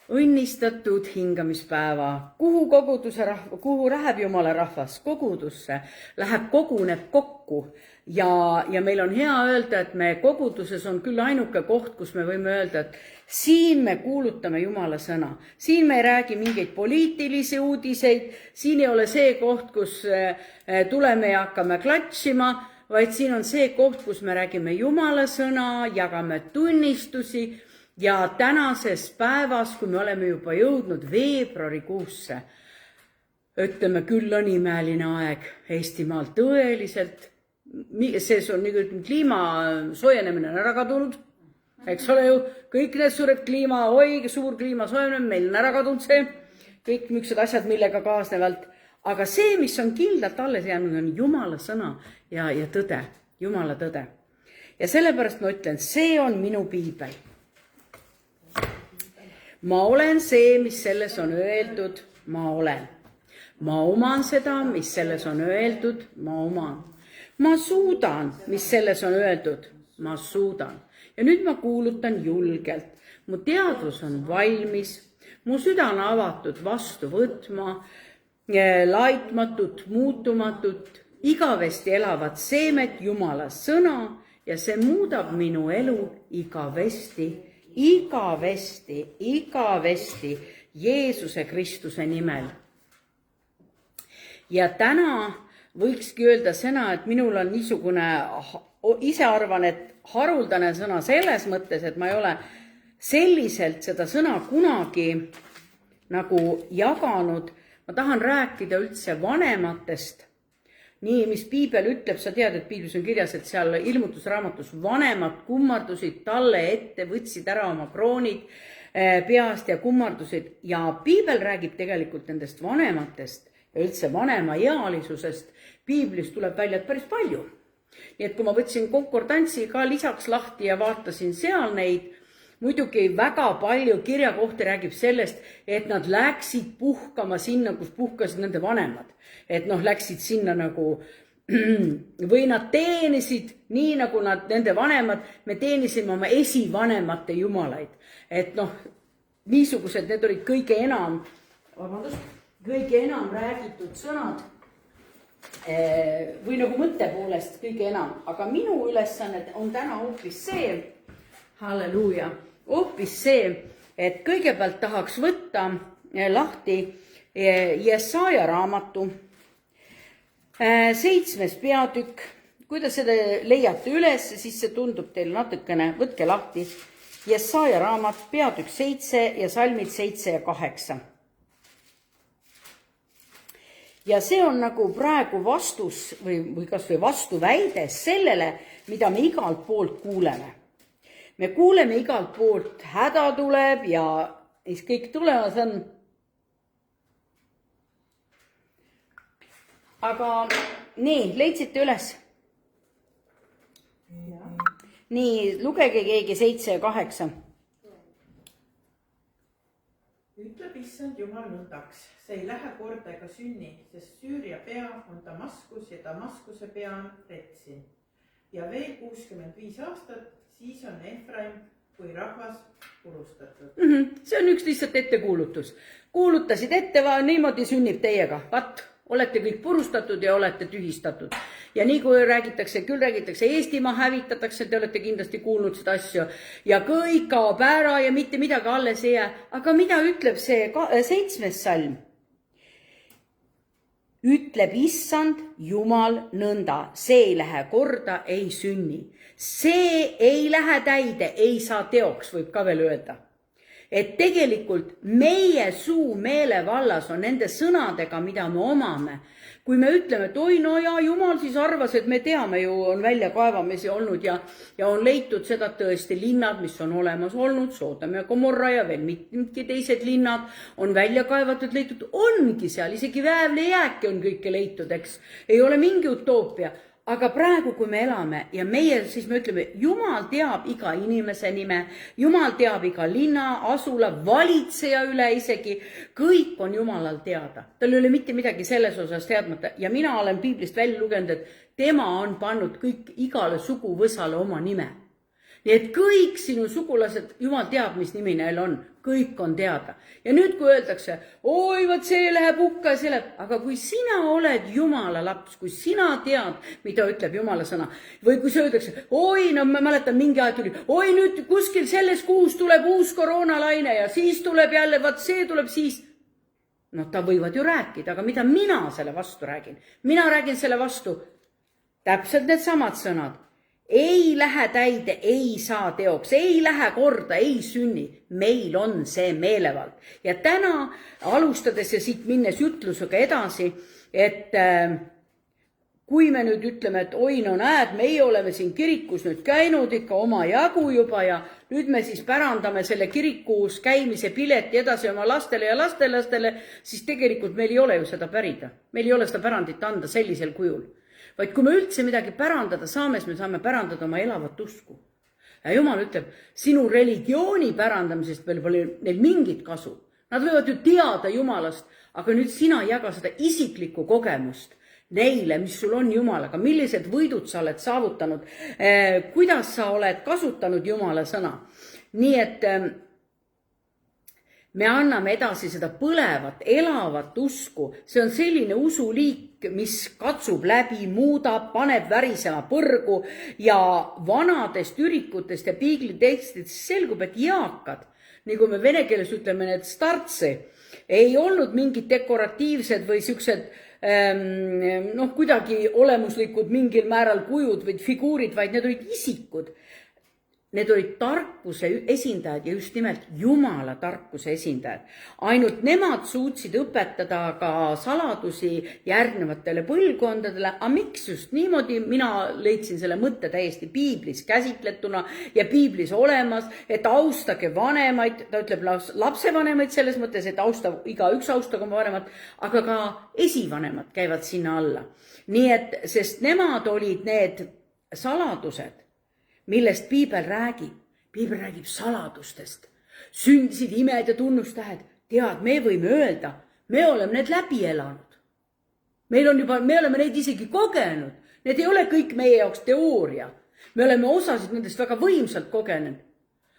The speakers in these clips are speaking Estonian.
õnnistatud hingamispäeva, kuhu läheb Jumala rahvas kogudusse, koguneb kokku ja meil on hea öelda, et me koguduses on küll ainuke koht, kus me võime öelda, et siin me kuulutame Jumala sõna. Siin me ei räägi mingeid poliitilisi uudiseid, siin ei ole see koht, kus tuleme ja hakkame klatšima, vaid siin on see koht, kus me räägime Jumala sõna, jagame tunnistusi. Ja tänases päevas, kui me oleme juba jõudnud veebruarikuusse, ütleme, küll on imeline aeg Eestimaal tõeliselt. See on nagu kliima soojenemine on ära kadunud. Eks ole ju, kõik need suured suur kliima soojenemine, meil on ära kadunud see. Kõik niisugused asjad, millega kaasnevalt. Aga see, mis on kindlalt alles jäänud, on Jumala sõna ja tõde, Jumala tõde. Ja sellepärast ma ütlen, see on minu piibel. Ma olen see, mis selles on öeldud, ma olen. Ma oman seda, mis selles on öeldud, ma oman. Ma suudan, mis selles on öeldud, ma suudan. Ja nüüd ma kuulutan julgelt. Mu teadvus on valmis, mu süda on avatud vastu võtma, laitmatut, muutumatut, igavesti elavat seemet Jumala sõna ja see muudab minu elu igavesti Jeesuse Kristuse nimel. Ja täna võikski öelda sõna, et minul on niisugune, ise arvan, et haruldane sõna selles mõttes, et ma ei ole selliselt seda sõna kunagi nagu jaganud. Ma tahan rääkida üldse vanematest. Nii, mis piibel ütleb, sa tead, et piiblis on kirjas, et seal ilmutusraamatus vanemad kummardusid talle ette, võtsid ära oma kroonid peast ja kummardusid. Ja piibel räägib tegelikult nendest vanematest ja üldse vanemaealisusest. Piiblis tuleb välja päris palju. Nii et kui ma võtsin konkordantsi ka lisaks lahti ja vaatasin seal neid, muidugi väga palju kirjakohti räägib sellest, et nad läksid puhkama sinna, kus puhkasid nende vanemad. Et läksid sinna nagu, või nad teenisid nii nagu nende vanemad, me teenisime oma esivanemate jumalaid. Et niisugused, need olid kõige enam räägitud sõnad, või nagu mõtte poolest kõige enam. Aga minu ülesanne on täna hoopis see, halleluuja, hoopis see, et kõigepealt tahaks võtta lahti Jesaja raamatu 7. peatükk. Kui te seda leiate üles, siis see tundub teil natukene, võtke lahti Jesaja raamat, peatükk 7 ja salmid 7 ja 8. Ja see on nagu praegu vastus või kas või vastuväide sellele, mida me igalt poolt kuuleme. Me kuuleme igalt poolt, häda tuleb ja kõik tulemas on. Aga nii, leidsite üles? Nii, lugege keegi 7 ja 8. Ütleb issand Jumal nõndaks, see ei lähe korda ega sünni, sest Süüria pea on Damaskus ja Damaskuse pea on Retsin. Ja veel 65 aastat, siis on Efraim kui rahvas purustatud. See on üks lihtsalt ettekuulutus. Kuulutasid ette, niimoodi sünnib teiega. Vat, olete kõik purustatud ja olete tühistatud. Ja nii kui räägitakse Eestimaa hävitatakse, te olete kindlasti kuulnud seda asju. Ja kõik kaob ära ja mitte midagi alles ei jää. Aga mida ütleb see 7. salm? Ütleb issand Jumal nõnda, see ei lähe korda, ei sünni. See ei lähe täide, ei saa teoks, võib ka veel öelda. Et tegelikult meie suu meelevallas on nende sõnadega, mida me omame. Kui me ütleme, et oi, no ja Jumal siis arvas, et me teame ju, on väljakoevamisi olnud ja on leitud seda tõesti linnad, mis on olemas olnud, Soodom ja Gomorra ja veel mitmedki teised linnad on välja kaevatud, leitud, ongi seal, isegi väävlijääki on kõike leitud, eks. Ei ole mingi utoopia. Aga praegu, kui me elame ja meie, siis me ütleme, Jumal teab iga inimese nime, Jumal teab iga linna, asula, valitseja üle isegi, kõik on Jumalal teada. Tal ei ole mitte midagi selles osas teadmata ja mina olen piiblist välja lugenud, et tema on pannud kõik igale suguvõsale oma nime. Nii et kõik sinu sugulased, Jumal teab, mis nimi neil on. kõik on teada. Ja nüüd, kui öeldakse, oi, võt see läheb hukka ja see läheb, aga kui sina oled Jumala laps, kui sina tead, mida ütleb Jumala sõna, või kui see öeldakse, oi, no ma mäletan mingi aeg tuli, oi, nüüd kuskil selles kuus tuleb uus koroonalaine ja siis tuleb jälle, vaat see tuleb siis. No ta võivad ju rääkida, aga mida mina selle vastu räägin? Mina räägin selle vastu täpselt need samad sõnad. Ei lähe täide, ei saa teoks, ei lähe korda, ei sünni. Meil on see meelevald. Ja täna alustades ja siit minnes jutlusega edasi, et kui me nüüd ütleme, et oi, no näed, meie oleme siin kirikus nüüd käinud ikka oma jagu juba ja nüüd me siis pärandame selle kirikus käimise pileti edasi oma lastele ja lastelastele, siis tegelikult meil ei ole ju seda pärida. Meil ei ole seda pärandit anda sellisel kujul. Vaid kui me üldse midagi pärandada saame, siis me saame pärandada oma elavat usku. Ja Jumal ütleb, sinu religiooni pärandamisest veel pole neil mingit kasu. Nad võivad ju teada Jumalast, aga nüüd sina jaga seda isiklikku kogemust neile, mis sul on Jumalaga, millised võidud sa oled saavutanud, kuidas sa oled kasutanud Jumala sõna. Nii et me anname edasi seda põlevat, elavat usku. See on selline usuliik, mis katsub läbi, muudab, paneb värisema põrgu ja vanadest ürikutest ja piiglitekstidest selgub, et jaakad, nagu me vene keeles ütleme, need startsi, ei olnud mingid dekoratiivsed või siuksed kuidagi olemuslikud mingil määral kujud või figuurid, vaid need olid isikud. Need olid tarkuse esindajad ja just nimelt Jumala tarkuse esindajad. Ainult nemad suutsid õpetada ka saladusi järgnevatele põlvkondadele. Aga miks just niimoodi? Mina leidsin selle mõtte täiesti piiblis käsitletuna ja piiblis olemas, et austage vanemaid, ta ütleb lapsevanemaid selles mõttes, et igaüks austage oma vanemat, aga ka esivanemad käivad sinna alla. Nii et, sest nemad olid need saladused, millest piibel räägib. Piibel räägib saladustest. Sündisid imed ja tunnustähed. Tead, me võime öelda, me oleme need läbi elanud. Me oleme neid isegi kogenud. Need ei ole kõik meie jaoks teooria. Me oleme osasid nendest väga võimsalt kogenud.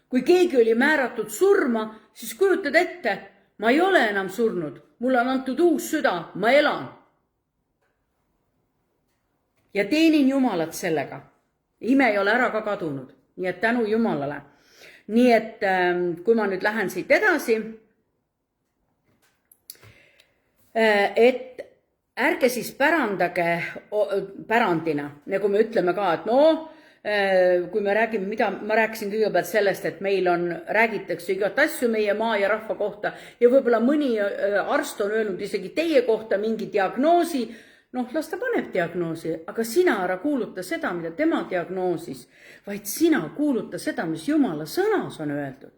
Kui keegi oli määratud surma, siis kujutad ette, ma ei ole enam surnud. Mulle on antud uus süda, ma elan. Ja teenin Jumalat sellega. Ime ei ole ära ka kadunud, nii et tänu Jumalale. Nii et kui ma nüüd lähen siit edasi, et ärge siis pärandage pärandina, nagu me ütleme ka, et kui me räägime, mida ma rääkisin kõigepealt sellest, et meil räägitakse igat asju meie maa ja rahva kohta ja võib-olla mõni arst on öelnud isegi teie kohta mingi diagnoosi. Las ta paneb diagnoosi, aga sina ära kuuluta seda, mida tema diagnoosis, vaid sina kuuluta seda, mis Jumala sõnas on öeldud.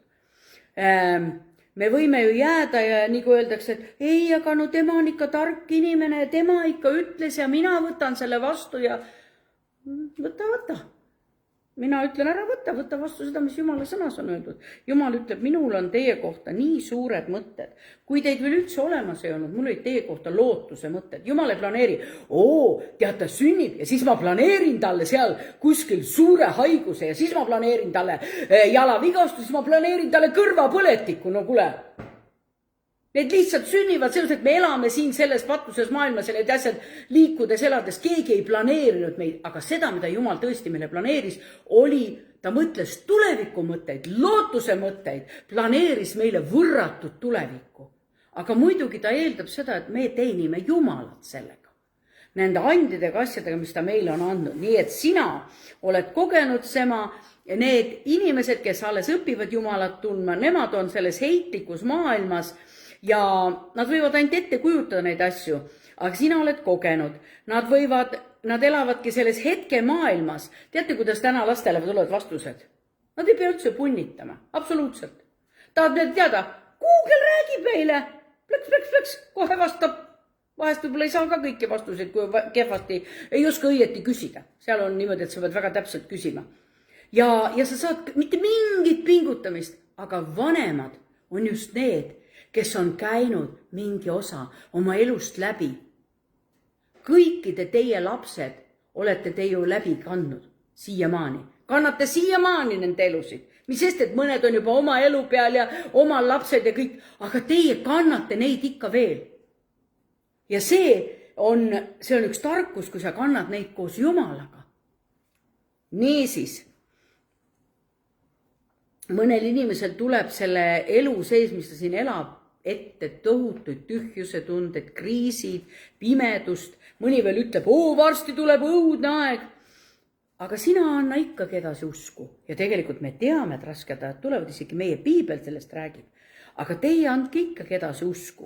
Me võime ju jääda ja nagu öeldakse, et ei, aga no tema on ikka tark inimene ja tema ikka ütles ja mina võtan selle vastu ja võta. Mina ütlen ära võta vastu seda, mis Jumala sõnas on öeldud. Jumal ütleb, minul on teie kohta nii suured mõtted. Kui teid veel üldse olemas ei olnud, mul olid teie kohta lootuse mõtted. Jumal ei planeeri, tead, ta sünnib ja siis ma planeerin talle seal kuskil suure haiguse ja siis ma planeerin talle jalavigastus, siis ma planeerin talle kõrvapõletikku. No kuule, need lihtsalt sünnivad selles, et me elame siin selles patuses maailmas ja need asjad liikudes, elades, keegi ei planeerinud meid, aga seda, mida Jumal tõesti meile planeeris, ta mõtles tuleviku mõtteid, lootuse mõtteid, planeeris meile võrratud tulevikku. Aga muidugi ta eeldab seda, et me teenime Jumalat sellega. Nende andidega asjadega, mis ta meile on andnud. Nii et sina oled kogenud sema, need inimesed, kes alles õpivad Jumalat tundma, nemad on selles heitlikus maailmas ja nad võivad ainult ette kujutada neid asju, aga sina oled kogenud. Nad elavadki selles hetke maailmas. Teate, kuidas täna lastele tulevad vastused? Nad ei pea üldse punnitama, absoluutselt. Tahad need teada? Google räägib meile. Plõks, kohe vastab. Vahest võib-olla ei saa ka kõiki vastuseid, kui kehvasti ei oska õieti küsida. Seal on niimoodi, et sa pead väga täpselt küsima. Ja sa saad mitte mingit pingutamist, aga vanemad on just need, kes on käinud mingi osa oma elust läbi. Kõikide teie lapsed olete te ju läbi kandnud siiamaani. Kannate siiamaani nende elusid. mis sest, et mõned on juba oma elu peal ja omal lapsed ja kõik, aga teie kannate neid ikka veel. Ja see on üks tarkus, kui sa kannad neid koos Jumalaga. Niisiis, mõnel inimesel tuleb selle elu sees, mis ta siin elab, ette tohutuid tühjuse tunded, kriisid, pimedust. Mõni veel ütleb, varsti tuleb õudne aeg. Aga sina anna ikkagi edasi usku. Ja tegelikult me teame, et rasked ajad tulevad, isegi meie piibel sellest räägib. Aga teie andke ikkagi edasi usku.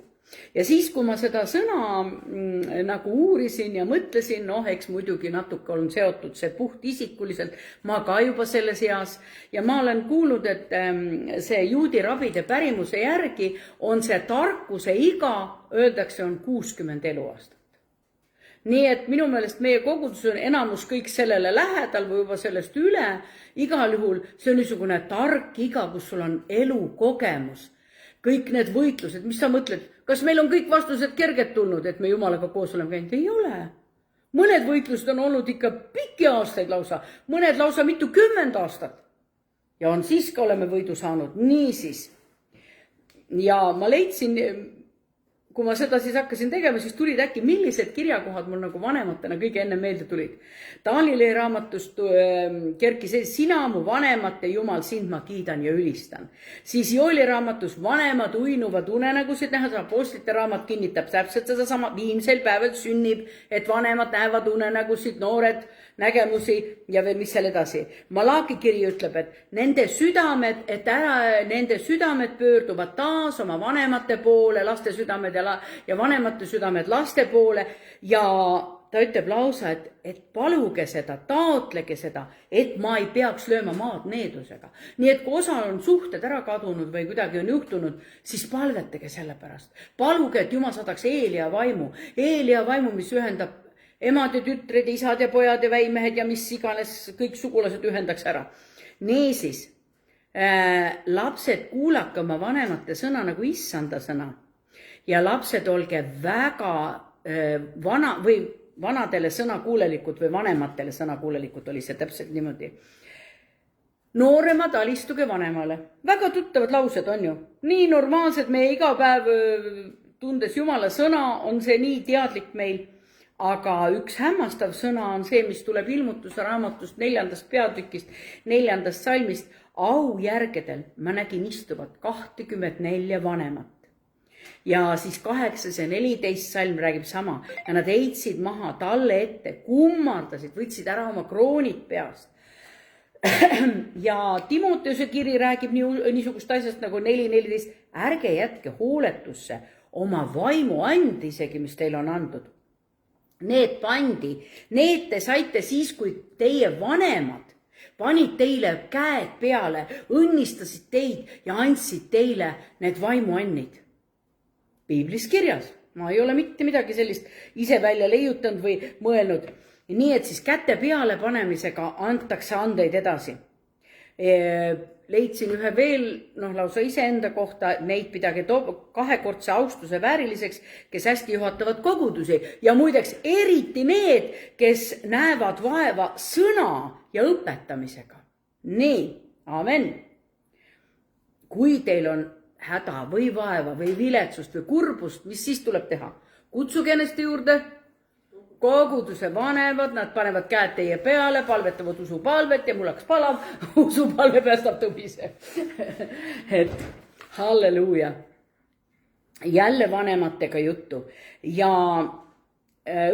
Ja siis, kui ma seda sõna nagu uurisin ja mõtlesin, eks muidugi natuke on seotud see puht isikuliselt, ma ka juba selles eas ja ma olen kuulnud, et see juudi rabide pärimuse järgi on see tarkuse iga, öeldakse, on 60 eluaastat. Nii et minu meelest meie kogudus on enamus kõik sellele lähedal või juba sellest üle, igal juhul see on niisugune tark iga, kus sul on elukogemus. Kõik need võitlused, mis sa mõtled, kas meil on kõik vastused kerged tulnud, et me Jumalaga koos oleme käinud? Ei ole. Mõned võitlused on olnud ikka pikki aastaid lausa, mõned lausa mitu 10 aastat. Ja on siis ka oleme võidu saanud. Niisiis. Ja ma leidsin, kui ma seda siis hakkasin tegema, siis tulid äkki, millised kirjakohad mul nagu vanematena kõige enne meelde tulid. Taanili raamatust kerkis ees, sina mu vanemate Jumal, sind ma kiidan ja ülistan. Siis Joeli raamatus vanemad uinuvad unenägusid näha, apostlite raamat kinnitab täpselt seda sama, viimsel päeval sünnib, et vanemad näevad unenägusid, noored nägemusi ja veel mis seal edasi. Malaaki kiri ütleb, et nende südamed pöörduvad taas oma vanemate poole, laste südamed ja vanemate südamed laste poole ja ta ütleb lausa, et paluge seda, taotlege seda, et ma ei peaks lööma maad needusega. Nii et kui osa on suhted ära kadunud või kuidagi on juhtunud, siis palvetage selle pärast. Paluge, et Jumal saadaks Eelia vaimu, mis ühendab emad ja tütred, isad ja pojad ja väimehed ja mis iganes kõik sugulased ühendaks ära. Niisiis, lapsed, kuulake oma vanemate sõna nagu issanda sõna. Ja lapsed, olge väga vanadele sõnakuulelikud või vanematele sõnakuulelikud, oli see täpselt niimoodi. Nooremad, alistuge vanemale. Väga tuttavad laused on ju. Nii normaalsed meie iga päev tundes Jumala sõna on see nii teadlik meil. Aga üks hämmastav sõna on see, mis tuleb ilmutuse raamatust 4. peatükist, 4. salmist. Aujärgedel ma nägin istuvat 24 vanemat. Ja siis 8. ja 14. salm räägib sama. Ja nad heitsid maha talle ette, kummardasid, võtsid ära oma kroonid peast. Ja Timoteuse kiri räägib niisugust asjast nagu 4.14. Ärge jätke hooletusse oma vaimu andi isegi, mis teil on andud. Need pandi, need te saite siis, kui teie vanemad panid teile käed peale, õnnistasid teid ja andsid teile need vaimuannid. Piiblis kirjas, ma ei ole mitte midagi sellist ise välja leiutanud või mõelnud. Nii et siis käte peale panemisega antakse andeid edasi. Leidsin ühe veel, lausa iseenda kohta, neid pidage kahekordse austuse vääriliseks, kes hästi juhatavad kogudusi. Ja muideks eriti need, kes näevad vaeva sõna ja õpetamisega. Nii, amen. Kui teil on häda või vaeva või viletsust või kurbust, mis siis tuleb teha? Kutsuge ennast juurde. Koguduse vanemad, nad panevad käed teie peale, palvetavad usupalvet ja mul hakkas palav, usupalve päästab tõbise. Et halleluuja. Jälle vanematega juttu. Ja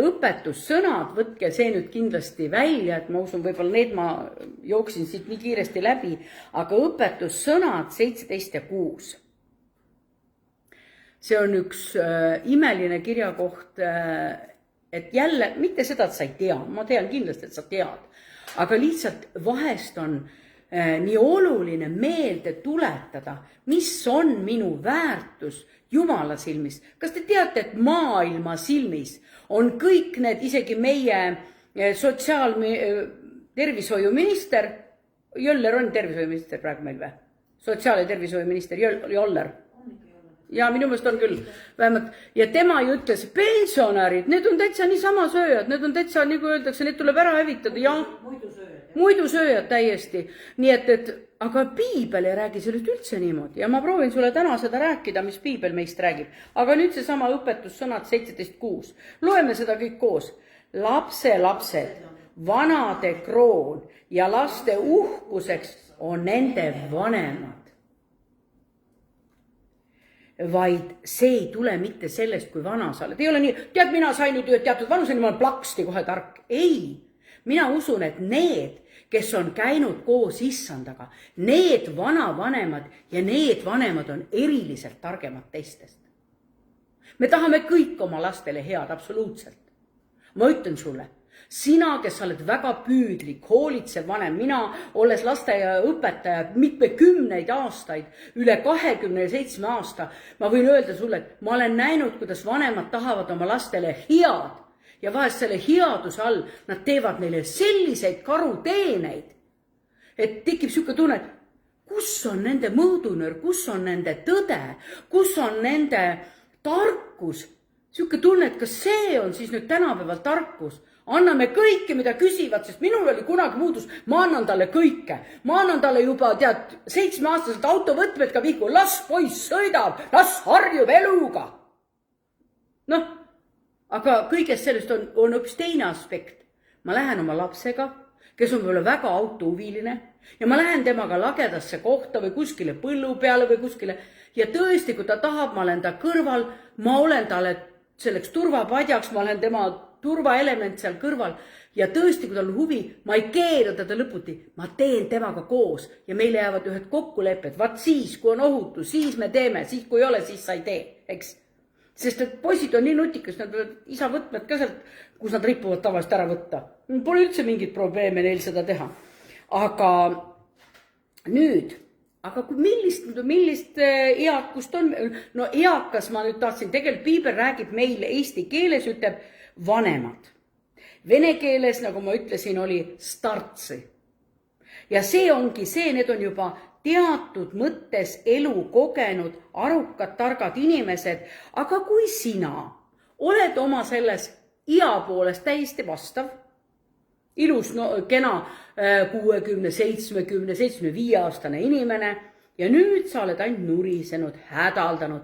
õpetussõnad, võtke see nüüd kindlasti välja, et ma usun, võib-olla need ma jooksin siit nii kiiresti läbi, aga õpetussõnad 17 ja 6. See on üks imeline kirjakoht, et jälle, mitte seda, et sa ei tea, ma tean kindlasti, et sa tead, aga lihtsalt vahest on nii oluline meelde tuletada, mis on minu väärtus Jumala silmis. Kas te teate, et maailma silmis on kõik need, isegi meie tervishoiuminister, Joller on tervishoiuminister praegu meil või? Sotsiaal- ja tervishoiuminister Joller. Ja minu meelest on küll vähemalt. Ja tema ju ütles, pensionärid, need on täitsa nii sama sööjad, need on täitsa, nagu öeldakse, need tuleb ära hävitada. Ja, muidusööjad täiesti. Nii et aga piibel ei räägi sellest üldse niimoodi ja ma proovin sulle täna seda rääkida, mis piibel meist räägib. Aga nüüd see sama õpetussõnad 17.6. Loeme seda kõik koos. Lapsed, vanade kroon ja laste uhkuseks on nende vanemad. Vaid see ei tule mitte sellest, kui vana sa oled. Ei ole nii, tead, mina sain nüüd teatud vanuseni, ma olen plaksti kohe tark. Ei, mina usun, et need, kes on käinud koos issandaga, need vanavanemad ja need vanemad on eriliselt targemad teistest. Me tahame kõik oma lastele head, absoluutselt. Ma ütlen sulle, sina, kes sa oled väga püüdlik, hoolitsev vanem, mina, olles lasteaiaõpetaja mitmekümneid aastaid, üle 27 aasta, ma võin öelda sulle, et ma olen näinud, kuidas vanemad tahavad oma lastele head ja vahest selle headuse all nad teevad neile selliseid karuteeneid, et tekib siuke tunne, et kus on nende mõõdunöör, kus on nende tõde, kus on nende tarkus. Siuke tunne, et kas see on siis nüüd tänapäeval tarkus. Anname kõike, mida küsivad, sest minul oli kunagi muudus, ma annan talle kõike. Ma annan talle juba, 7-aastaselt autovõtmed ka vihku, las poiss sõidab, las harjub eluga. Noh, aga kõigest sellest on hoopis teine aspekt. Ma lähen oma lapsega, kes on võib-olla väga autohuviline ja ma lähen temaga lagedasse kohta või kuskile põllu peale või kuskile ja tõesti, kui ta tahab, ma olen ta kõrval, ma olen talle selleks turvapadjaks, ma olen tema turvaelement seal kõrval ja tõesti, kui tal on huvi, ma ei keera teda lõputi, ma teen temaga koos ja meile jäävad ühed kokkulepped, vaat siis, kui on ohutu, siis me teeme, siis kui ei ole, siis sa ei tee, eks? Sest et poisid on nii nutikas, nad võivad isa võtmed ka sealt, kus nad ripuvad tavaliselt ära võtta. Pole üldse mingit probleeme neil seda teha. Aga nüüd, millist eakust on? No eakas ma nüüd tahtsin, tegelikult piibel räägib meile eesti keeles, ütleb vanemad. Vene keeles, nagu ma ütlesin, oli startsi. Ja see ongi see, need on juba teatud mõttes elu kogenud, arukad, targad inimesed. Aga kui sina oled oma selles ia poolest täiesti vastav, ilus, kena 60, 70, 75 aastane inimene ja nüüd sa oled ainult nurisenud, hädaldanud.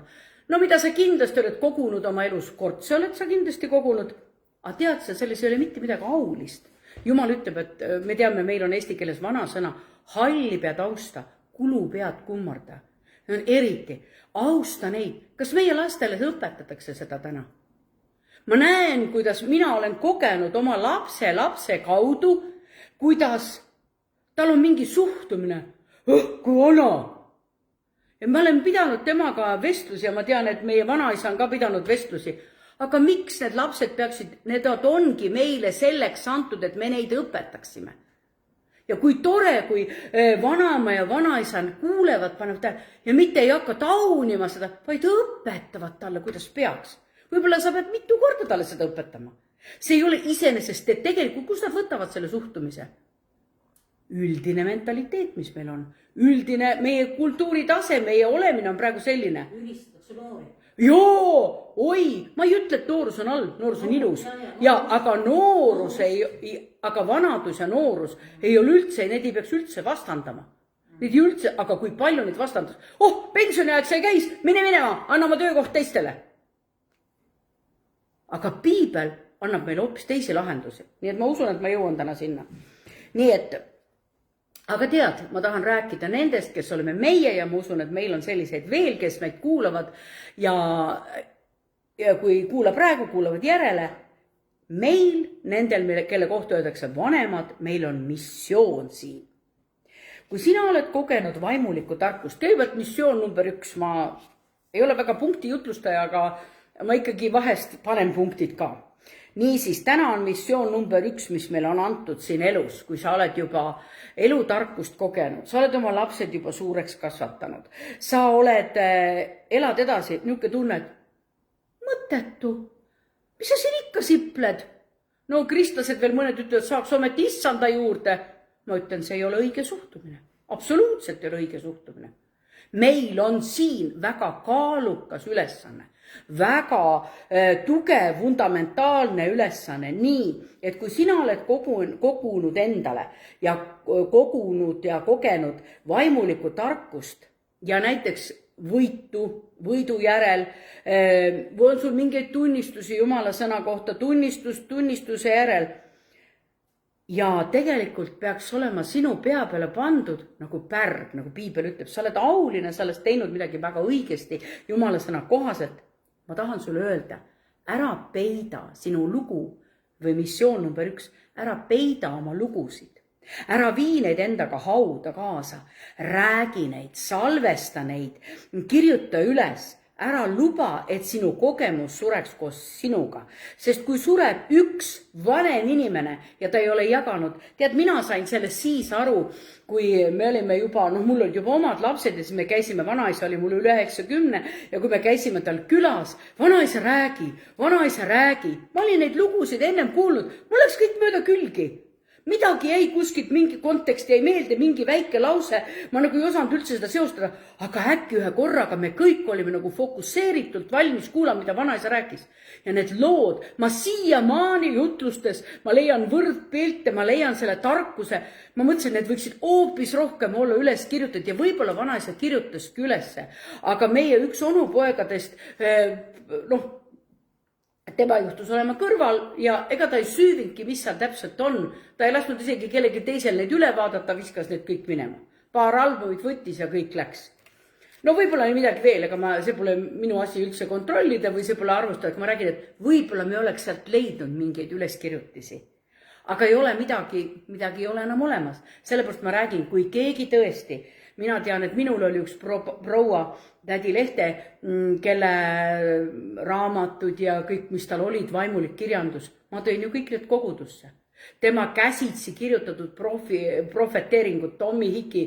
No mida sa kindlasti oled kogunud oma elus, kortse oled sa kindlasti kogunud, aga tead sa, selles ei ole mitte midagi aulist. Jumal ütleb, et me teame, meil on eesti keeles vana sõna, halli pead austa, kulu pead kummarda. Eriti, austa neid. Kas meie lastele õpetatakse seda täna? Ma näen, kuidas mina olen kogenud oma lapse kaudu, kuidas tal on mingi suhtumine, kui vana. Ja ma olen pidanud temaga vestlusi ja ma tean, et meie vanaisa on ka pidanud vestlusi. Aga miks need lapsed peaksid, need ongi meile selleks antud, et me neid õpetaksime. Ja kui tore, kui vanaema ja vanaisa kuulevad, panevad ja mitte ei hakka taunima seda, vaid õpetavad talle, kuidas peaks. Võib-olla sa pead mitu korda talle seda õpetama. See ei ole iseenesest, et tegelikult, kus nad võtavad selle suhtumise? Üldine mentaliteet, mis meil on. Üldine meie kultuuritase, meie olemine on praegu selline. Ülistatakse noori. Joo, oi, ma ei ütle, et noorus on halb, noorus on ilus. Ja, aga noorus aga vanadus ja noorus ei ole üldse, need ei peaks üldse vastandama. Need ei üldse, aga kui palju neid vastandus. Pensioniaeg sai käis, mine minema, anna oma töökoht teistele. Aga piibel annab meile hoopis teisi lahendusi. Nii et ma usun, et ma jõuan täna sinna. Nii et, aga tead, ma tahan rääkida nendest, kes oleme meie ja ma usun, et meil on selliseid veel, kes meid kuulavad ja kui kuula praegu, kuulavad järele, meil, nendel, kelle kohta öeldakse vanemad, meil on missioon siin. Kui sina oled kogenud vaimulikku tarkust, kõigepealt missioon number 1, ma ei ole väga punkti jutlustaja, aga ma ikkagi vahest panen punktid ka. Niisiis, täna on missioon number 1, mis meil on antud siin elus, kui sa oled juba elutarkust kogenud, sa oled oma lapsed juba suureks kasvatanud, sa oled, elad edasi, niuke tunned, mõttetu, mis sa siin ikka sipled? No kristlased veel mõned ütlevad, saaks ometi issanda juurde. Ma ütlen, see ei ole õige suhtumine. Absoluutselt ei ole õige suhtumine. meil on siin väga kaalukas ülesanne, väga tugev, fundamentaalne ülesanne, nii, et kui sina oled kogunud endale ja kogunud ja kogenud vaimulikku tarkust ja näiteks võidu järel, või on sul mingeid tunnistusi Jumala sõna kohta, tunnistuse järel, ja tegelikult peaks olema sinu pea peale pandud nagu pärg, nagu piibel ütleb, sa oled auline, sa oled teinud midagi väga õigesti Jumala sõna kohaselt. Ma tahan sulle öelda, ära peida sinu lugu või missioon number 1, ära peida oma lugusid. Ära vii neid endaga hauda kaasa, räägi neid, salvesta neid, kirjuta üles. Ära luba, et sinu kogemus sureks koos sinuga. Sest kui sureb üks vanem inimene ja ta ei ole jaganud, tead, mina sain sellest siis aru, kui me olime juba, mul olid juba omad lapsed ja siis me käisime, vanaisa oli mul üle 90 ja kui me käisime tal külas, vanaisa räägi. Ma olin neid lugusid ennem kuulnud, mul läks kõik mööda külgi. Midagi jäi kuskilt, mingi kontekst jäi meelde, mingi väike lause, ma nagu ei osanud üldse seda seostada, aga äkki ühe korraga me kõik olime nagu fokusseeritult valmis kuulama, mida vanaisa rääkis. Ja need lood, ma siiamaani jutlustes, ma leian võrdpilte, ma leian selle tarkuse, ma mõtlesin, et võiksid hoopis rohkem olla üles kirjutatud ja võib-olla vanaisa kirjutaski ülesse. Aga meie üks onupoegadest, tema juhtus olema kõrval ja ega ta ei süüvinudki, mis seal täpselt on. Ta ei lasknud isegi kellegi teisel neid üle vaadata, viskas need kõik minema. Paar albumit võttis ja kõik läks. No võib-olla ei midagi veel, ega see pole minu asi üldse kontrollida või see pole arvustada, aga ma räägin, et võib-olla me oleks sealt leidnud mingeid üleskirjutisi. Aga ei ole midagi ei ole enam olemas. Sellepärast ma räägin, kui keegi tõesti, mina tean, et minul oli üks proua Tädi Lehte, kelle raamatud ja kõik, mis tal olid, vaimulik kirjandus, ma tõin ju kõik need kogudusse. Tema käsitsi kirjutatud profeteeringud, Tommy Hicki,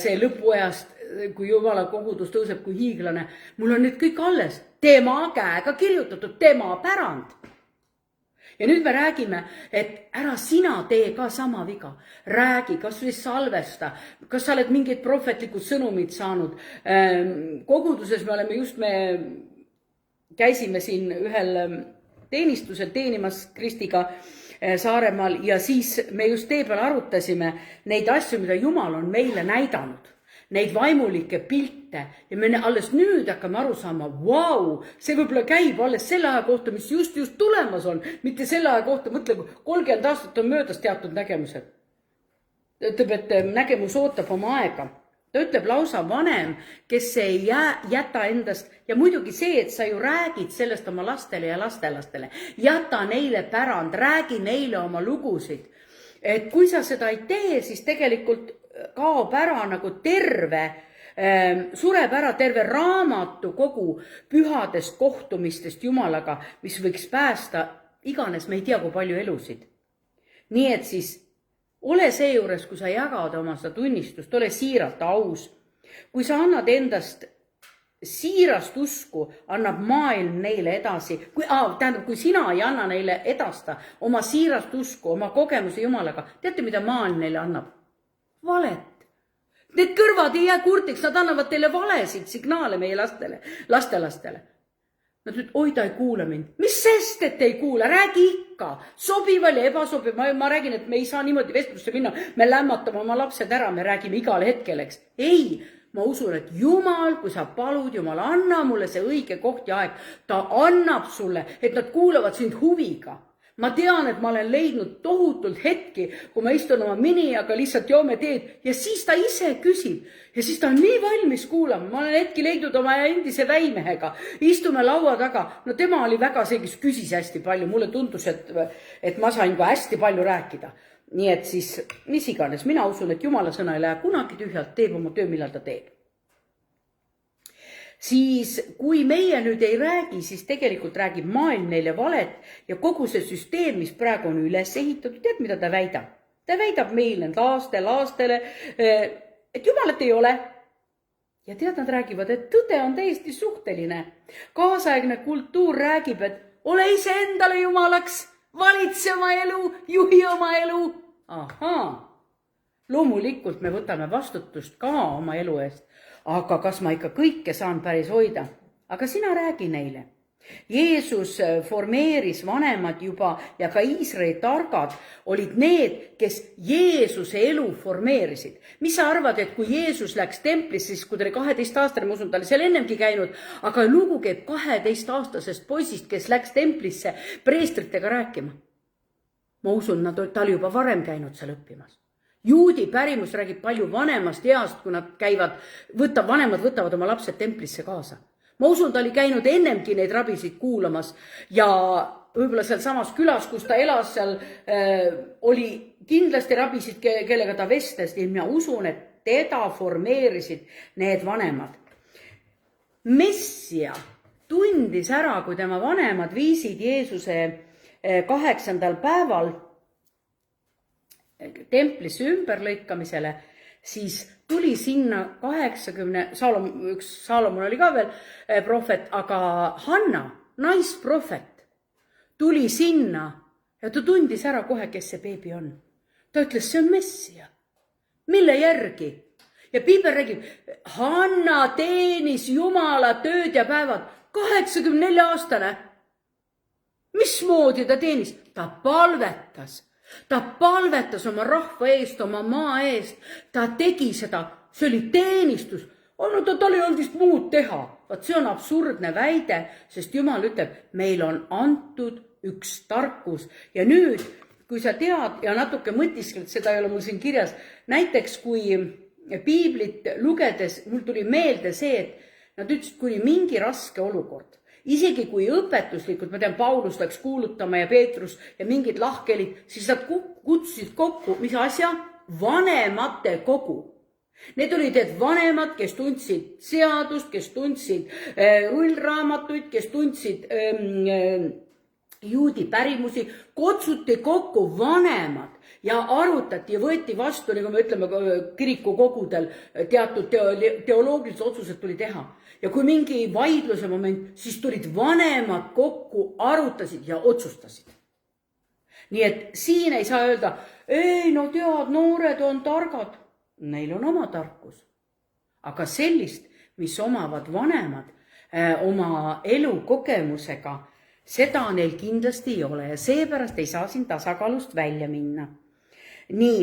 see lõpuajast, kui Jumala kogudus tõuseb kui hiiglane, mul on need kõik alles. Tema käega kirjutatud, tema pärand. Ja nüüd me räägime, et ära sina tee ka sama viga. Räägi, kas või salvesta, kas sa oled mingid prohvetlikud sõnumid saanud. Koguduses me käisime siin ühel teenistusel teenimas Kristiga Saaremaal ja siis me just tee peal arutasime neid asju, mida Jumal on meile näidanud. Neid vaimulikke pilte ja me alles nüüd hakkame aru saama, see võib-olla käib alles selle aja kohta, mis just tulemas on, mitte selle aja kohta, mõtle, 30 aastat on möödas teatud nägemused. Ta ütleb, et nägemus ootab oma aega. Ta ütleb lausa vanem, kes ei jäta endast ja muidugi see, et sa ju räägid sellest oma lastele ja lastelastele. Jäta neile pärand, räägi neile oma lugusid. Et kui sa seda ei tee, siis tegelikult kaob ära nagu sureb ära terve raamatu kogu pühadest kohtumistest Jumalaga, mis võiks päästa iganes, me ei tea, kui palju elusid. Nii et siis ole see juures, kui sa jagad oma seda tunnistust, ole siiralt aus. Kui sa annad endast siirast usku, annab maailm neile edasi. Kui sina ei anna neile edasta oma siirast usku, oma kogemuse Jumalaga, teate, mida maailm neile annab? Valet. Need kõrvad ei jää kurtiks, nad annavad teile valesid signaale meie lastelastele. Nad ütlevad, oi, ta ei kuule mind. Mis sest, et ei kuule? Räägi ikka. Sobival ja ebasobiv. Ma räägin, et me ei saa niimoodi vestlusse minna. Me lämmatame oma lapsed ära, me räägime igal hetkel, eks. Ei, ma usun, et Jumal, kui sa palud, Jumal, anna mulle see õige koht ja aeg. Ta annab sulle, et nad kuulavad sind huviga. Ma tean, et ma olen leidnud tohutult hetki, kui ma istun oma miniaga, lihtsalt joome teed ja siis ta ise küsib ja siis ta on nii valmis kuulama. Ma olen hetki leidnud oma endise väimehega, istume laua taga, no tema oli väga see, kes küsis hästi palju, mulle tundus, et ma sain ka hästi palju rääkida. Nii et siis, mis iganes, mina usun, et Jumala sõna ei lähe kunagi tühjalt, teeb oma töö, millal ta teeb. Siis kui meie nüüd ei räägi, siis tegelikult räägib maailm neile valet ja kogu see süsteem, mis praegu on üles ehitatud, tead, mida ta väidab? Ta väidab meile lastele, et Jumalat ei ole. Ja tead, nad räägivad, et tõde on täiesti suhteline. Kaasaegne kultuur räägib, et ole ise endale Jumalaks, valitse oma elu, juhi oma elu. Ahaa, loomulikult me võtame vastutust ka oma elu eest. aga kas ma ikka kõike saan päris hoida? Aga sina räägi neile. Jeesus formeeris vanemad juba ja ka Iisraeli targad olid need, kes Jeesuse elu formeerisid. Mis sa arvad, et kui Jeesus läks templisse, siis kui ta oli 12-aastane, ma usun, ta oli seal ennemgi käinud, aga lugu käib 12-aastasest poisist, kes läks templisse preestritega rääkima. Ma usun, ta oli juba varem käinud seal õppimas. Juudi pärimus räägib palju vanemast east, kui nad käivad, vanemad võtavad oma lapsed templisse kaasa. Ma usun, ta oli käinud ennemgi neid rabisid kuulamas ja võib-olla seal samas külas, kus ta elas, seal oli kindlasti rabisid, kellega ta vestles. Ja ma usun, et teda formeerisid need vanemad. Messia tundis ära, kui tema vanemad viisid Jeesuse 8. päeval templisse ümberlõikamisele, siis tuli sinna 80, Saalomon oli ka veel prohvet, aga Hanna, naisprohvet, tuli sinna ja ta tundis ära kohe, kes see beebi on. Ta ütles, see on Messia. Mille järgi? Ja Piibel räägib, Hanna teenis Jumala tööd ja päevad, 84-aastane. Mismoodi ta teenis? Ta palvetas. Ta palvetas oma rahva eest, oma maa eest. Ta tegi seda. See oli teenistus. Tal ei olnud vist muud teha. Vaat see on absurdne väide, sest Jumal ütleb, meil on antud üks tarkus. Ja nüüd, kui sa tead ja natuke mõtiskled, seda ei ole mul siin kirjas, näiteks kui Piiblit lugedes, mul tuli meelde see, et nad ütlesid, kui mingi raske olukord, isegi kui õpetuslikult, ma tean, Paulus läks kuulutama ja Peetrus ja mingid lahkelid, siis nad kutsusid kokku, mis asja? Vanemate kogu. Need olid need vanemad, kes tundsid seadust, kes tundsid rullraamatuid, kes tundsid juudi pärimusi, kutsuti kokku vanemad ja arutati ja võeti vastu, nagu me ütleme, kirikukogudel teatud teoloogilised otsused tuli teha. Ja kui mingi vaidluse moment, siis tulid vanemad kokku, arutasid ja otsustasid. Nii et siin ei saa öelda, ei no tead, noored on targad. Neil on oma tarkus. Aga sellist, mis omavad vanemad oma elukogemusega, seda neil kindlasti ei ole ja seepärast ei saa siin tasakaalust välja minna. Nii,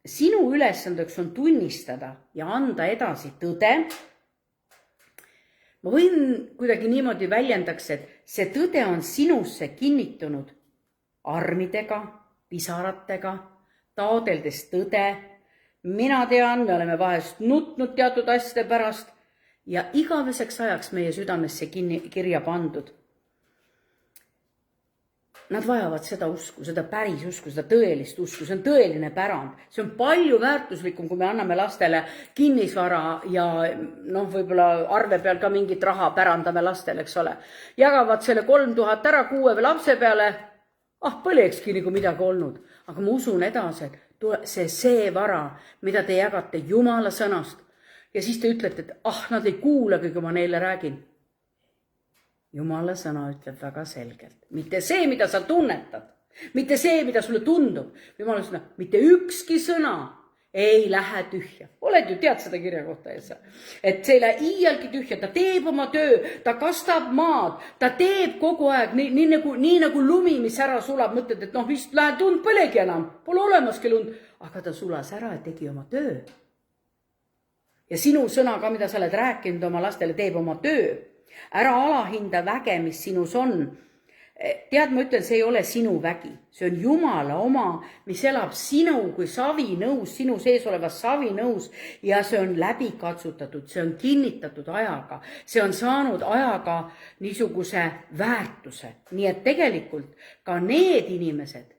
sinu ülesandeks on tunnistada ja anda edasi tõde. Ma võin kuidagi niimoodi väljendaks, et see tõde on sinusse kinnitunud armidega, pisaratega, taodeldes tõde. Mina tean, me oleme vahest nutnud teatud asjade pärast ja igaveseks ajaks meie südamesse kirja pandud. Nad vajavad seda usku, seda päris usku, seda tõelist usku, see on tõeline pärand. See on palju väärtuslikum, kui me anname lastele kinnisvara ja võib-olla arve peal ka mingit raha pärandame lastele, eks ole. Jagavad selle 3000 ära 6 lapse peale, põlekski nagu midagi olnud. Aga ma usun edasi, et see vara, mida te jagate Jumala sõnast ja siis te ütlete, et nad ei kuule, kui ma neile räägin. Jumala sõna ütleb väga selgelt. Mitte see, mida sa tunnetad. Mitte see, mida sulle tundub. Jumala sõna, mitte ükski sõna ei lähe tühja. Oled ju tead seda kirja kohta, et see ei lähe iialgi tühja. Ta teeb oma töö, ta kastab maad, ta teeb kogu aeg nii nagu lumi, mis ära sulab. Mõtled, et vist lähe tund põlegi enam. Pole olemaski lund. Aga ta sulas ära ja tegi oma töö. Ja sinu sõna ka, mida sa oled rääkinud oma lastele, teeb oma töö. Ära alahinda väge, mis sinus on. Tead, ma ütlen, see ei ole sinu vägi. See on Jumala oma, mis elab sinu kui savinõus, sinu sees olevas savinõus ja see on läbi katsutatud, see on kinnitatud ajaga. See on saanud ajaga niisuguse väärtuse. Nii et tegelikult ka need inimesed,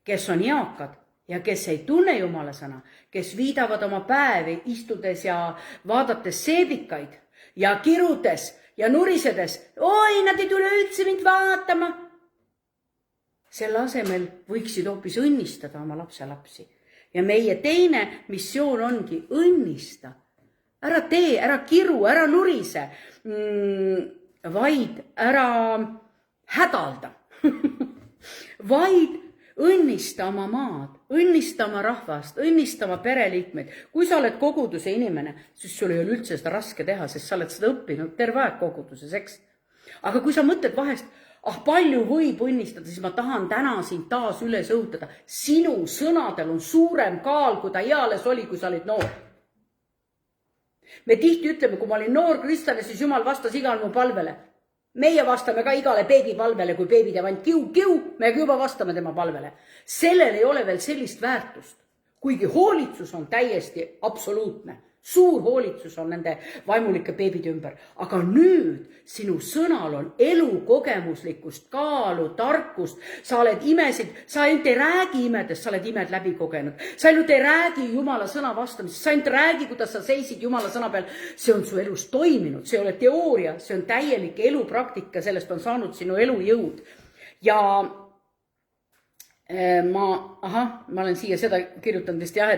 kes on eakad ja kes ei tunne Jumala sõna, kes viidavad oma päevi istudes ja vaadates seebikaid ja kirudes ja nurisedes, nad ei tule üldse mind vaatama. Selle asemel võiksid hoopis õnnistada oma lapselapsi. Ja meie teine missioon ongi õnnista. Ära tee, ära kiru, ära nurise, vaid ära hädalda. Vaid õnnista oma maad, õnnista oma rahvast, õnnista oma pereliikmeid. Kui sa oled koguduse inimene, siis sul ei ole üldse seda raske teha, sest sa oled seda õppinud terve aeg koguduses, eks? Aga kui sa mõtled vahest, palju võib õnnistada, siis ma tahan täna sind taas üles õhutada. Sinu sõnadel on suurem kaal, kui ta eales oli, kui sa olid noor. Me tihti ütleme, kui ma olin noor kristlane, siis Jumal vastas igal mu palvele. Meie vastame ka igale beebi palvele, kui beebi teeb ainult kiu, me juba vastame tema palvele. Sellel ei ole veel sellist väärtust, kuigi hoolitsus on täiesti absoluutne. Suur hoolitsus on nende vaimulike beebide ümber. Aga nüüd sinu sõnal on elukogemuslikkust, kaalu, tarkust. Sa oled imesid, sa ainult ei räägi imedest, sa oled imed läbi kogenud. Sa ainult ei räägi Jumala sõna vastamisest, sa ainult räägi, kuidas sa seisid Jumala sõna peal. See on su elus toiminud, see ei ole teooria, see on täielik elupraktika, sellest on saanud sinu elujõud. Ja ma olen siia seda kirjutanud vist jah,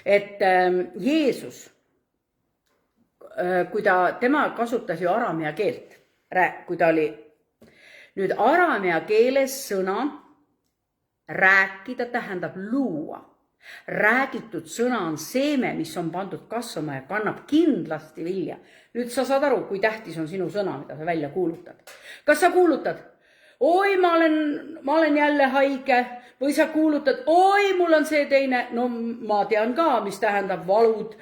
et Jeesus, kui tema kasutas ju aramea keelt, kui ta oli nüüd aramea keeles sõna rääkida tähendab luua. Räägitud sõna on seeme, mis on pandud kasvama ja kannab kindlasti vilja. Nüüd sa saad aru, kui tähtis on sinu sõna, mida sa välja kuulutad. Kas sa kuulutad, oi, ma olen jälle haige, või sa kuulutad, oi, mul on see teine, no ma tean ka, mis tähendab valud.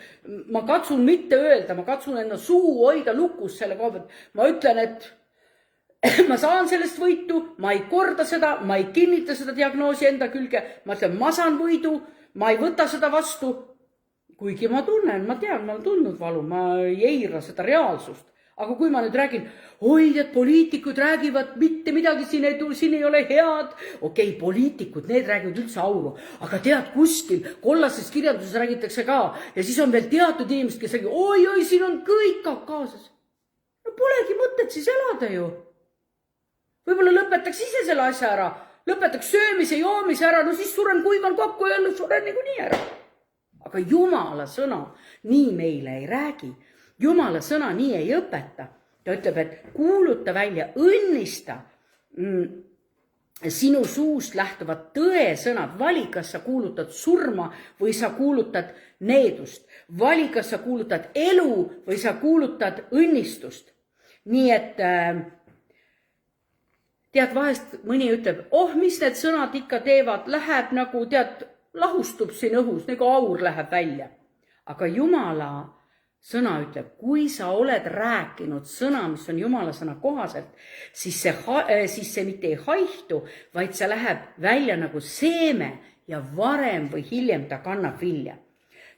Ma katsun mitte öelda, ma katsun enda suu hoida lukus selle koha pealt. Ma ütlen, et ma saan sellest võitu, ma ei korda seda, ma ei kinnita seda diagnoosi enda külge. Ma ütlen, ma saan võidu, ma ei võta seda vastu. Kuigi ma tunnen, ma tean, ma olen tundnud valu, ma ei eira seda reaalsust. Aga kui ma nüüd räägin, oi, et poliitikud räägivad mitte midagi, siin ei ole head. Okei, poliitikud, need räägivad üldse auru. Aga tead, kuskil kollases kirjanduses räägitakse ka. Ja siis on veel teatud inimesed, kes räägivad, oi, siin on kõik kaasas. No polegi mõtet siis elada ju. Võib-olla lõpetaks ise selle asja ära. Lõpetaks söömise, joomise ära. No siis suren kuivan kokku ja suren niikuinii ära. Aga Jumala sõna nii meile ei räägi. Jumala sõna nii ei õpeta. Ta ütleb, et kuuluta välja, õnnista sinu suust lähtuvad tõe sõnad. Vali, kas sa kuulutad surma või sa kuulutad needust. Vali, kas sa kuulutad elu või sa kuulutad õnnistust. Nii et tead, vahest mõni ütleb, mis need sõnad ikka teevad, läheb nagu, tead, lahustub siin õhus, nagu aur läheb välja. Aga Jumala sõna ütleb, kui sa oled rääkinud sõna, mis on Jumala sõna kohaselt, siis see mitte ei haihtu, vaid see läheb välja nagu seeme ja varem või hiljem ta kannab vilja.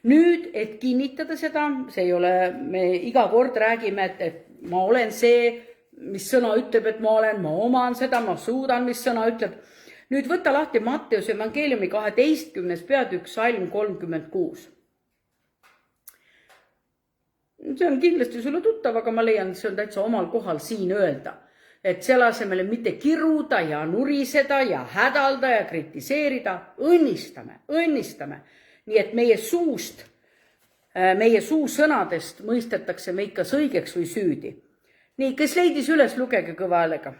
Nüüd, et kinnitada seda, see ei ole, me iga kord räägime, et ma olen see, mis sõna ütleb, et ma olen, ma oman seda, ma suudan, mis sõna ütleb. Nüüd võta lahti Matteuse evangeeliumi 12. peatükk salm 36. See on kindlasti sulle tuttav, aga ma leian, et see on täitsa omal kohal siin öelda. Et selle asemel mitte kiruda ja nuriseda ja hädalda ja kritiseerida, õnnistame. Nii et meie suu sõnadest mõistetakse meid kas õigeks või süüdi. Nii, kes leidis üles, lugege kõva häälega.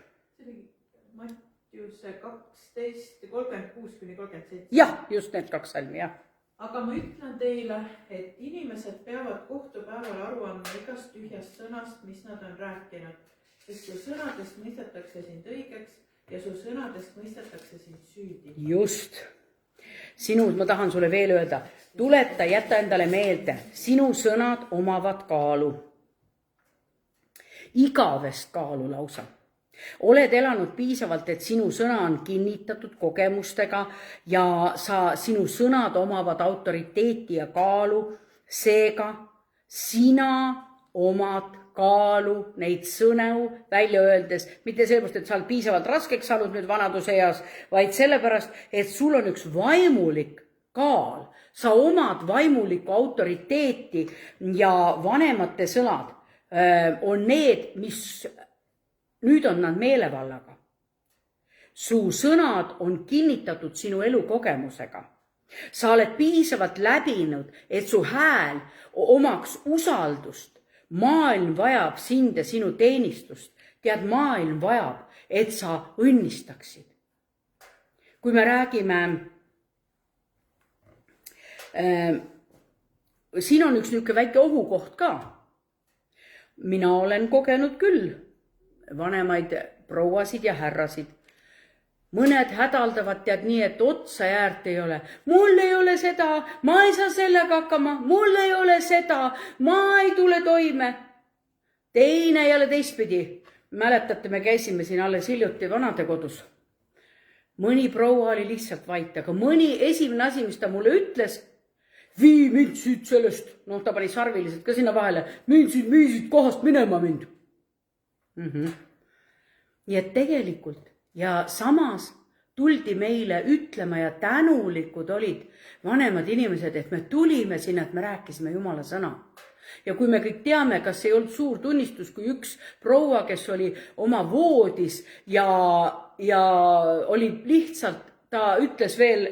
Mattiuse 12, 36-37. Jah, just need 2 salmi, jah. Aga ma ütlen teile, et inimesed peavad kohtupäeval aru andma igast tühjast sõnast, mis nad on rääkinud. Sest su sõnadest mõistetakse sind õigeks ja su sõnadest mõistetakse sind süüdi. Just. Ma tahan sulle veel öelda, tuleta, jäta endale meelde, sinu sõnad omavad kaalu. Igavest kaalu lausa. Oled elanud piisavalt, et sinu sõna on kinnitatud kogemustega ja sinu sõnad omavad autoriteeti ja kaalu. Seega sina omad kaalu neid sõnu välja öeldes, mitte sellepärast, et sa oled piisavalt raskeks saanud nüüd vanaduse eas, vaid sellepärast, et sul on üks vaimulik kaal. Sa omad vaimulikku autoriteeti ja vanemate sõnad on need, mis nüüd on nad meelevallaga. Su sõnad on kinnitatud sinu elukogemusega. Sa oled piisavalt läbinud, et su hääl omaks usaldust. Maailm vajab sind ja sinu teenistust. Tead, maailm vajab, et sa õnnistaksid. kui me räägime, siin on üks niisugune väike ohukoht ka. Mina olen kogenud küll vanemaid prouasid ja härrasid. Mõned hädaldavad tead nii, et otsa jäärt ei ole. Mul ei ole seda, ma ei saa sellega hakkama, mul ei ole seda, ma ei tule toime. Teine jälle teistpidi. Mäletate, me käisime siin alles hiljuti vanadekodus. Mõni proua oli lihtsalt vait, aga mõni esimene asi, mis ta mulle ütles, vii mind siit sellest, ta pani sarviliselt ka sinna vahele, mind siit kohast minema mind. Nii et tegelikult ja samas tuldi meile ütlema ja tänulikud olid vanemad inimesed, et me tulime sinna, et me rääkisime Jumala sõna. Ja kui me kõik teame, kas ei olnud suur tunnistus, kui üks proua, kes oli oma voodis ja oli lihtsalt, ta ütles veel,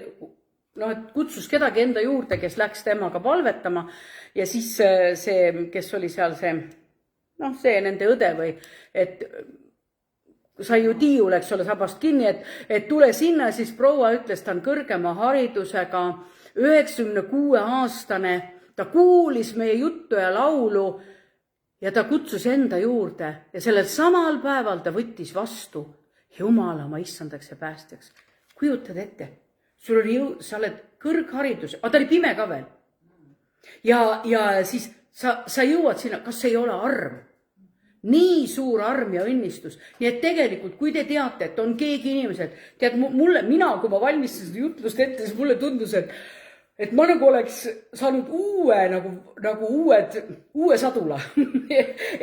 et kutsus kedagi enda juurde, kes läks temaga palvetama ja siis see, kes oli seal see nende õde või, et sai ju tiiul, eks ole, sabast kinni, et tule sinna, siis proua ütles, ta on kõrgema haridusega, 96-aastane, ta kuulis meie juttu ja laulu ja ta kutsus enda juurde ja sellel samal päeval ta võttis vastu Jumala oma issandaks ja päästjaks. Kujutad ette, sa oled kõrgharidus, aga ta oli pime ka veel. Ja siis sa jõuad sinna, kas ei ole arm? Nii suur arm ja õnnistus. Nii et tegelikult, kui te teate, et on keegi inimesed, tead mina, kui ma valmistasin seda jutlust ette, siis mulle tundus, et ma nagu oleks saanud uue sadula,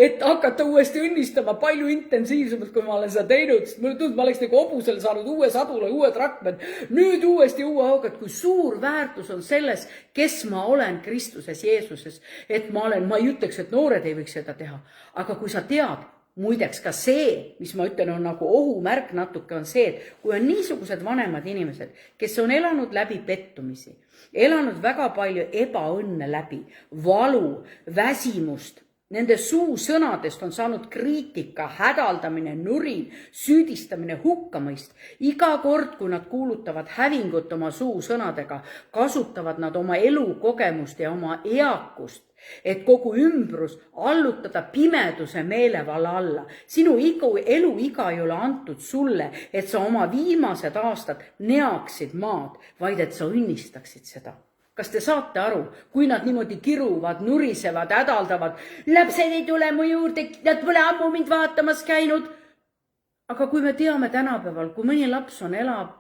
et hakata uuesti õnnistama palju intensiivsemalt, kui ma olen seda teinud, sest mulle tundus, ma oleks nagu hobusel saanud uue sadula, uued rakmed, nüüd uuesti uue hooga, kui suur väärtus on selles, kes ma olen Kristuses Jeesuses, et ma ei ütleks, et noored ei võiks seda teha, aga kui sa tead, muideks ka see, mis ma ütlen, on nagu ohumärk natuke, on see, et kui on niisugused vanemad inimesed, kes on elanud läbi pettumisi, elanud väga palju ebaõnne läbi, valu, väsimust, nende suusõnadest on saanud kriitika, hädaldamine, nurin, süüdistamine, hukkamõist. Iga kord, kui nad kuulutavad hävingut oma suusõnadega, kasutavad nad oma elukogemust ja oma eakust, et kogu ümbrus allutada pimeduse meelevalla alla. Sinu eluiga ei ole antud sulle, et sa oma viimased aastad neaksid maad, vaid et sa õnnistaksid seda. Kas te saate aru, kui nad niimoodi kiruvad, nurisevad, hädaldavad, lapsed ei tule mu juurde, nad pole ammu mind vaatamas käinud. Aga kui me teame tänapäeval, kui mõni laps elab,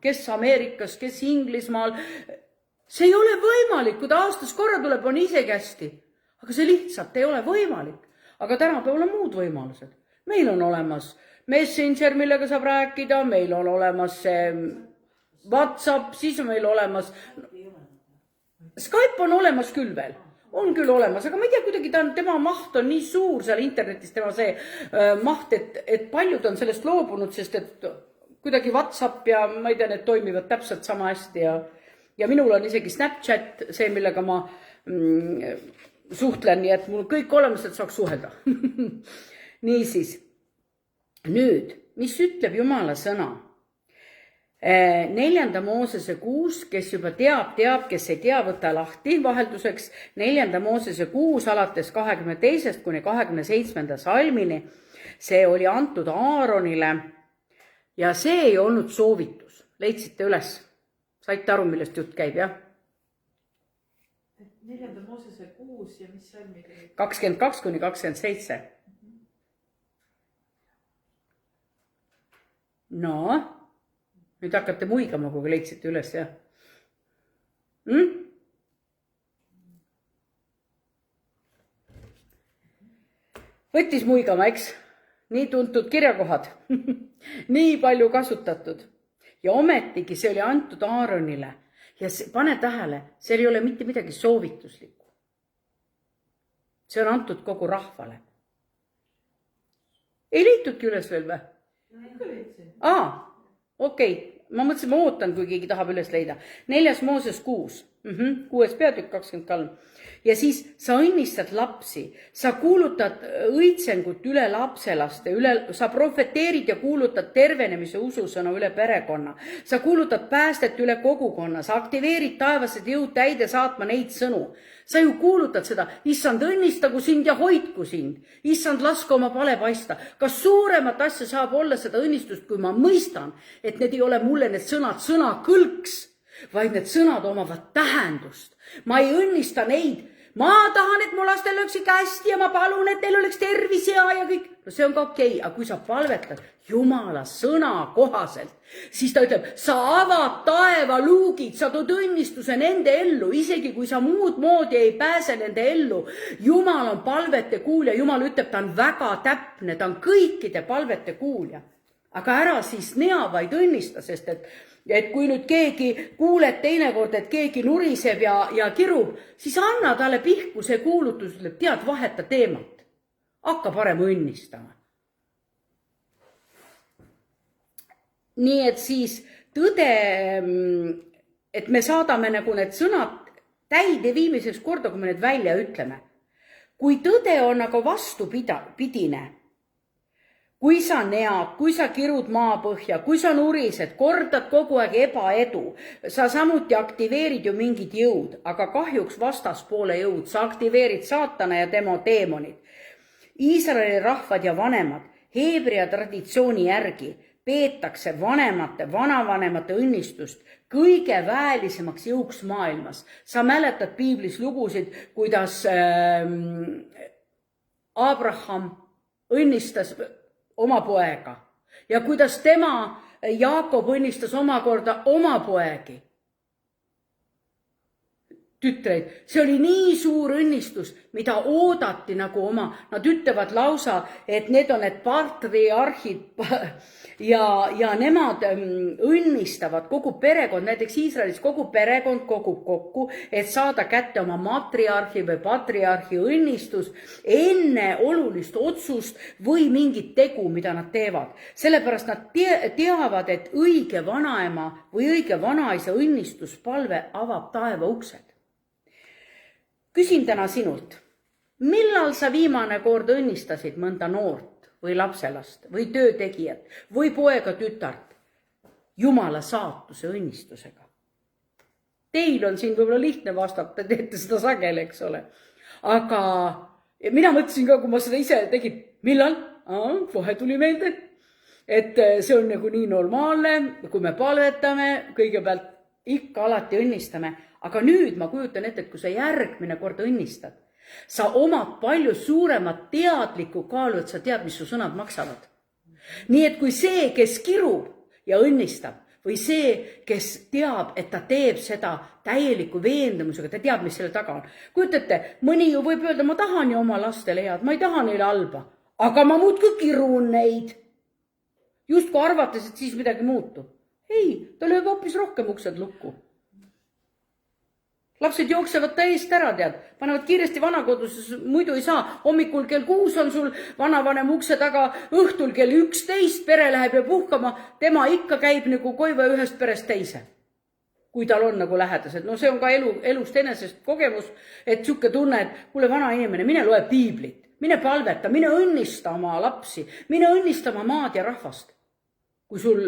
kes Ameerikas, kes Inglismaal, see ei ole võimalik, kui ta aastas korra tuleb, on isegi hästi. Aga see lihtsalt ei ole võimalik. Aga tänapäeval on muud võimalused. Meil on olemas Messenger, millega saab rääkida, meil on olemas WhatsApp, siis on meil olemas Skype on olemas küll veel. On küll olemas, aga ma ei tea, kuidagi tema maht on nii suur seal internetis, tema see maht, et paljud on sellest loobunud, sest et kuidagi WhatsApp ja ma ei tea, need toimivad täpselt sama hästi ja minul on isegi Snapchat, see, millega ma suhtlen, nii et mul kõik olemas, et saaks suhelda. Niisiis, nüüd, mis ütleb Jumala sõna? 4. Moosese 6, kes juba teab, kes ei tea, võta lahti vahelduseks. 4. Moosese 6 alates 22. kuni 27. salmini. See oli antud Aaronile ja see ei olnud soovitus. Leidsite üles? Saite aru, millest jutt käib, jah? 4. Moosese 6 ja mis salmi? 22 kuni 27. No, nüüd hakkate muigama, kui leidsite üles, jah? Võttis muigama, eks? Nii tuntud kirjakohad. Nii palju kasutatud. Ja ometigi see oli antud Aaronile. Ja pane tähele, seal ei ole mitte midagi soovituslikku. See on antud kogu rahvale. Ei leitudki üles veel või? Okei. Ma mõtlesin, ma ootan, kui keegi tahab üles leida. 4. Mooses 6. 6. peatükk 23. Ja siis sa õnnistad lapsi, sa kuulutad õitsengut üle lapselaste, sa profeteerid ja kuulutad tervenemise ususõna üle perekonna. Sa kuulutad päästet üle kogukonna, sa aktiveerid taevased jõud täide saatma neid sõnu. Sa ju kuulutad seda, issand, õnnistagu sind ja hoidku sind. Issand, laske oma pale paista. Kas suuremat asja saab olla seda õnnistust, kui ma mõistan, et need ei ole mulle need sõna kõlks, vaid need sõnad omavad tähendust. Ma ei õnnista neid. Ma tahan, et mu lastel oleks ikka hästi ja ma palun, et neil oleks tervis ja kõik. No see on ka okei, aga kui sa palvetad Jumala sõna kohaselt, siis ta ütleb, sa avad taeva luugid, sa tood õnnistuse nende ellu, isegi kui sa muud moodi ei pääse nende ellu. Jumal on palvete kuulja, Jumal ütleb, ta on väga täpne, ta on kõikide palvete kuulja. Aga ära siis nea, vaid õnnista, sest et kui nüüd keegi kuuled teinekord, et keegi nuriseb ja kirub, siis anna talle pihku see kuulutus, ütleb, tead, vaheta teemat. Hakka parem õnnistama. Nii et siis tõde, et me saadame nagu need sõnad täide viimiseks korda, kui me need välja ütleme. Kui tõde on aga vastupidine, kui sa nead, kui sa kirud maapõhja, kui sa nurised, kordad kogu aeg ebaedu, sa samuti aktiveerid ju mingid jõud, aga kahjuks vastaspoole jõud, sa aktiveerid saatana ja tema teemonid. Iisraeli rahvad ja vanemad, Heebrea traditsiooni järgi peetakse vanemate, vanavanemate õnnistust kõige väelisemaks jõuks maailmas. Sa mäletad piiblis lugusid, kuidas Abraham õnnistas oma poega ja kuidas tema, Jaakob, õnnistas omakorda oma poegi. Tütreid, see oli nii suur õnnistus, mida oodati nagu oma, nad ütlevad lausa, et need on need patriarhid ja nemad õnnistavad kogu perekond, näiteks Iisraelis kogu perekond kogub kokku, et saada kätte oma matriarhi või patriarhi õnnistus enne olulist otsust või mingit tegu, mida nad teevad. Sellepärast nad teavad, et õige vanaema või õige vanaisa õnnistuspalve avab taeva uksed. Küsin täna sinult, millal sa viimane kord õnnistasid mõnda noort või lapselast või töötegijat või poega tütart Jumala saatuse õnnistusega? Teil on siin võib-olla lihtne vastata, teete seda sageli, eks ole. Aga mina mõtlesin ka, kui ma seda ise tegin, millal? Kohe tuli meelde, et see on nagu nii normaalne, kui me palvetame, kõigepealt ikka alati õnnistame. Aga nüüd ma kujutan ette, et kui sa järgmine kord õnnistad, sa omad palju suuremat teadlikku kaalu, et sa tead, mis su sõnad maksavad. Nii et kui see, kes kirub ja õnnistab, või see, kes teab, et ta teeb seda täieliku veendumusega, ta teab, mis selle taga on. Kujutate, mõni ju võib öelda, ma tahan ju oma lastele head, ma ei taha neile halba, aga ma muudkui kirun neid. Just kui arvates, et siis midagi muutub. Ei, ta lööb hoopis rohkem uksed lukku. Lapsed jooksevad ta eest ära, tead, panevad kiiresti vanakoduses, muidu ei saa. Hommikul kell 6 on sul vanavanem ukse taga, õhtul kell 11 pere läheb ja puhkama, tema ikka käib nagu koiva ühest perest teise. Kui tal on nagu lähedased. No see on ka elust enesest kogemus, et siuke tunne, et kuule vana inimene, mine loe piiblit, mine palveta, mine õnnista oma lapsi, mine õnnista oma maad ja rahvast. Kui sul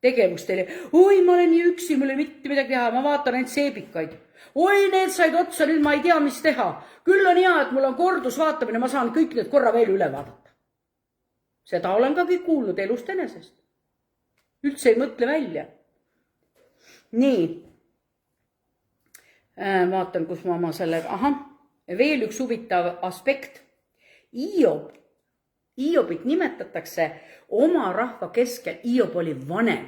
tegevust teile, oi, ma olen nii üksi, mul ei mitte midagi teha, ma vaatan ainult seebikaid. Oi, need said otsa, nüüd ma ei tea, mis teha. Küll on hea, et mul on kordus vaatamine, ma saan kõik need korra veel üle vaadata. Seda olen ka kõik kuulnud elust enesest. Üldse ei mõtle välja. Nii, vaatan, kus ma oma sellega, veel üks huvitav aspekt. Iobit nimetatakse oma rahva keskel. Iob oli vanem.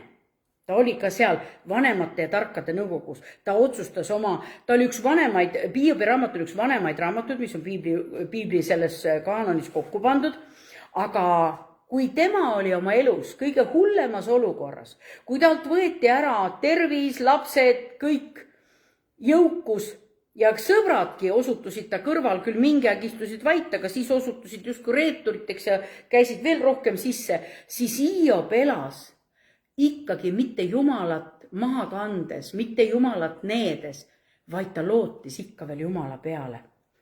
Ta oli ka seal vanemate ja tarkade nõukogus. Ta otsustas ta oli üks vanemaid, Iobi raamat oli üks vanemaid raamatud, mis on piibli selles kaanonis kokku pandud. Aga kui tema oli oma elus kõige hullemas olukorras, kui talt võeti ära tervis, lapsed, kõik jõukus, ja sõbradki osutusid ta kõrval, küll mingi aeg istusid vait, aga siis osutusid justkui reeturiteks ja käisid veel rohkem sisse, siis Iob elas ikkagi mitte Jumalat maha kandes, mitte Jumalat needes, vaid ta lootis ikka veel Jumala peale.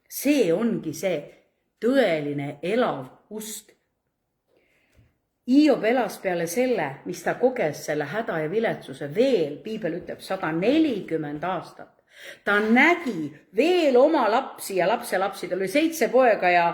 See ongi see tõeline elav usk. Hiob elas peale selle, mis ta koges selle häda ja viletsuse veel, piibel ütleb 140 aastat. Ta nägi veel oma lapsi ja lapselapsi, tal oli 7 poega ja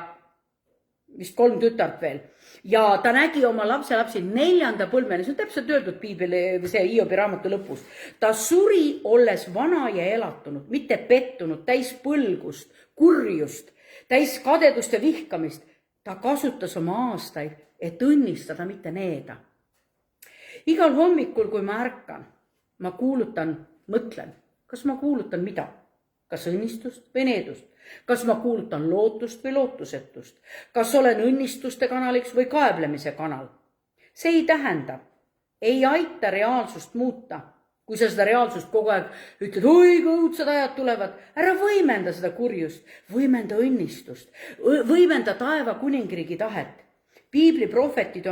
vist 3 tütart veel. Ja ta nägi oma lapselapsi 4. põlveni, see on täpselt öeldud piibeli, see Hiobi raamatu lõpus. Ta suri olles vana ja elatunud, mitte pettunud, täis põlgust, kurjust, täis kadedust ja vihkamist. Ta kasutas oma aastaid, et õnnistada, mitte needa. Igal hommikul, kui ma ärkan, ma kuulutan, mõtlen, kas ma kuulutan mida? Kas õnnistust või needust? Kas ma kuulutan lootust või lootusetust? Kas olen õnnistuste kanaliks või kaeblemise kanal? See ei tähenda, ei aita reaalsust muuta. Kui sa seda reaalsust kogu aeg ütled, oi, kui õudsed ajad tulevad, ära võimenda seda kurjust, võimenda õnnistust, võimenda taeva kuningriigi tahet. Piibli prohvetid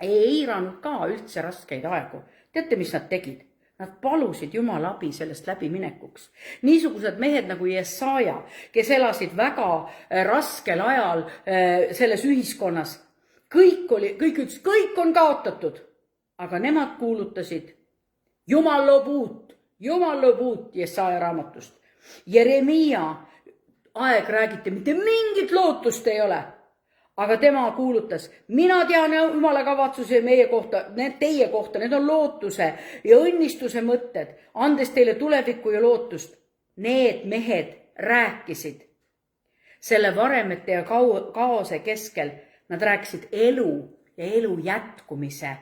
ei eiranud ka üldse raskeid aegu. Teate, mis nad tegid? Nad palusid Jumala abi sellest läbiminekuks. Niisugused mehed nagu Jesaja, kes elasid väga raskel ajal selles ühiskonnas. Kõik ütles, kõik on kaotatud. Aga nemad kuulutasid, Jumal loob uut Jesaja raamatust. Jeremia aeg räägiti, mitte mingit lootust ei ole. Aga tema kuulutas, mina tean Jumala kavatsuse meie kohta, teie kohta, need on lootuse ja õnnistuse mõtted, andes teile tulevikku ja lootust. Need mehed rääkisid selle varemete ja kaose keskel, nad rääkisid elu ja elu jätkumise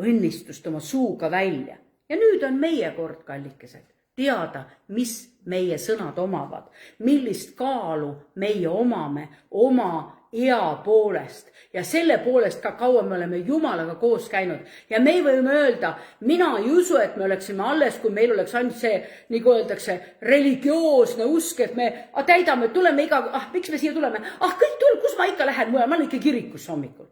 õnnistust oma suuga välja. Ja nüüd on meie kord, kallikesed, teada, mis meie sõnad omavad, millist kaalu meie omame oma ea poolest ja selle poolest ka kaua me oleme Jumalaga koos käinud. Ja me võime öelda, mina ei usu, et me oleksime alles, kui meil oleks ainult see, nagu öeldakse, religioosne usk, et me täidame, tuleme miks me siia tuleme? Kõik tuleb, kus ma ikka lähen, ma olen ikka kirikus hommikul.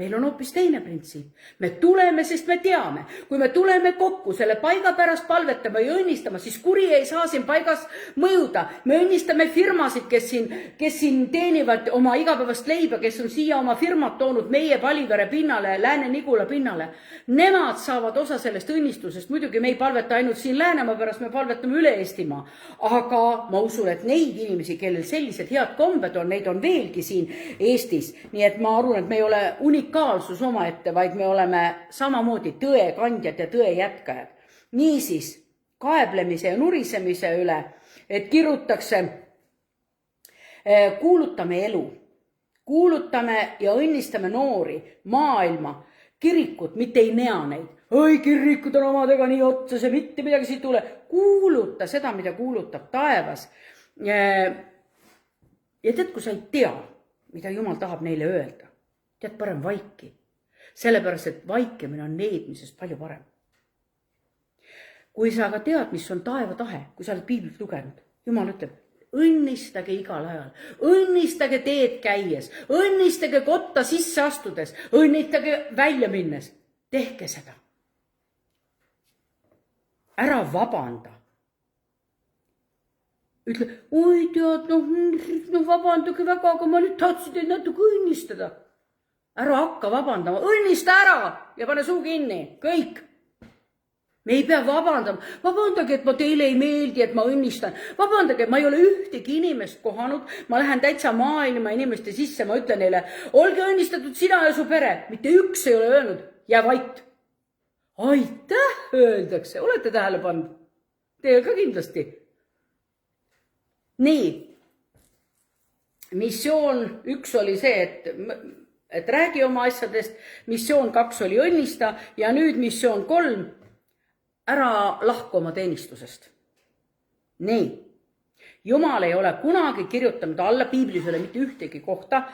Meil on hoopis teine printsiip. Me tuleme, sest me teame. Kui me tuleme kokku selle paiga pärast palvetama ja õnnistama, siis kuri ei saa siin paigas mõjuda. Me õnnistame firmasid, kes siin teenivad oma igapäevast leiba, kes on siia oma firmad toonud meie Palivere pinnale, Lääne-Nigula pinnale. Nemad saavad osa sellest õnnistusest. Muidugi me ei palveta ainult siin Läänemaa pärast, me palvetame üle Eestimaa. Aga ma usun, et neid inimesi, kellel sellised head kombed on, neid on veelgi siin Eestis. Nii et ma arvan, et me ei ole unikaalsus omaette, vaid me oleme samamoodi tõe kandjad ja tõe jätkajad. Niisiis, kaeblemise ja nurisemise üle, et kirutakse, kuulutame elu, kuulutame ja õnnistame noori, maailma, kirikut, mitte ei nea neid. Oi, kirikud on omadega nii otsas ja mitte midagi siit tule. Kuuluta seda, mida kuulutab taevas. Ja tead, kui sa ei tea, mida Jumal tahab neile öelda, tead, parem vaiki. Sellepärast, et vaikimine on needmisest palju parem. Kui sa aga tead, mis on taeva tahe, kui sa oled piiblit lugenud, Jumal ütleb, õnnistage igal ajal, õnnistage teed käies, õnnistage kotta sisse astudes, õnnistage välja minnes. Tehke seda. Ära vabanda. Ütle, oi tead, vabandage väga, aga ma nüüd tahtsin teid natuke õnnistada. Ära hakka vabandama, õnnista ära ja pane suu kinni, kõik. Me ei pea vabandama. Vabandage, et ma teile ei meeldi, et ma õnnistan. Vabandage, ma ei ole ühtegi inimest kohanud. Ma lähen täitsa maailma inimeste sisse, ma ütlen neile, olge õnnistatud sina ja su pere. Mitte üks ei ole öelnud, jää vait. Aitäh, öeldakse. Olete tähele pannud? Teil ka kindlasti. Nii. Missioon 1 oli see, et räägi oma asjadest. Missioon 2 oli õnnista ja nüüd missioon 3 ära lahku oma teenistusest. Nii. Jumal ei ole kunagi kirjutanud alla, piiblis ei ole mitte ühtegi kohta,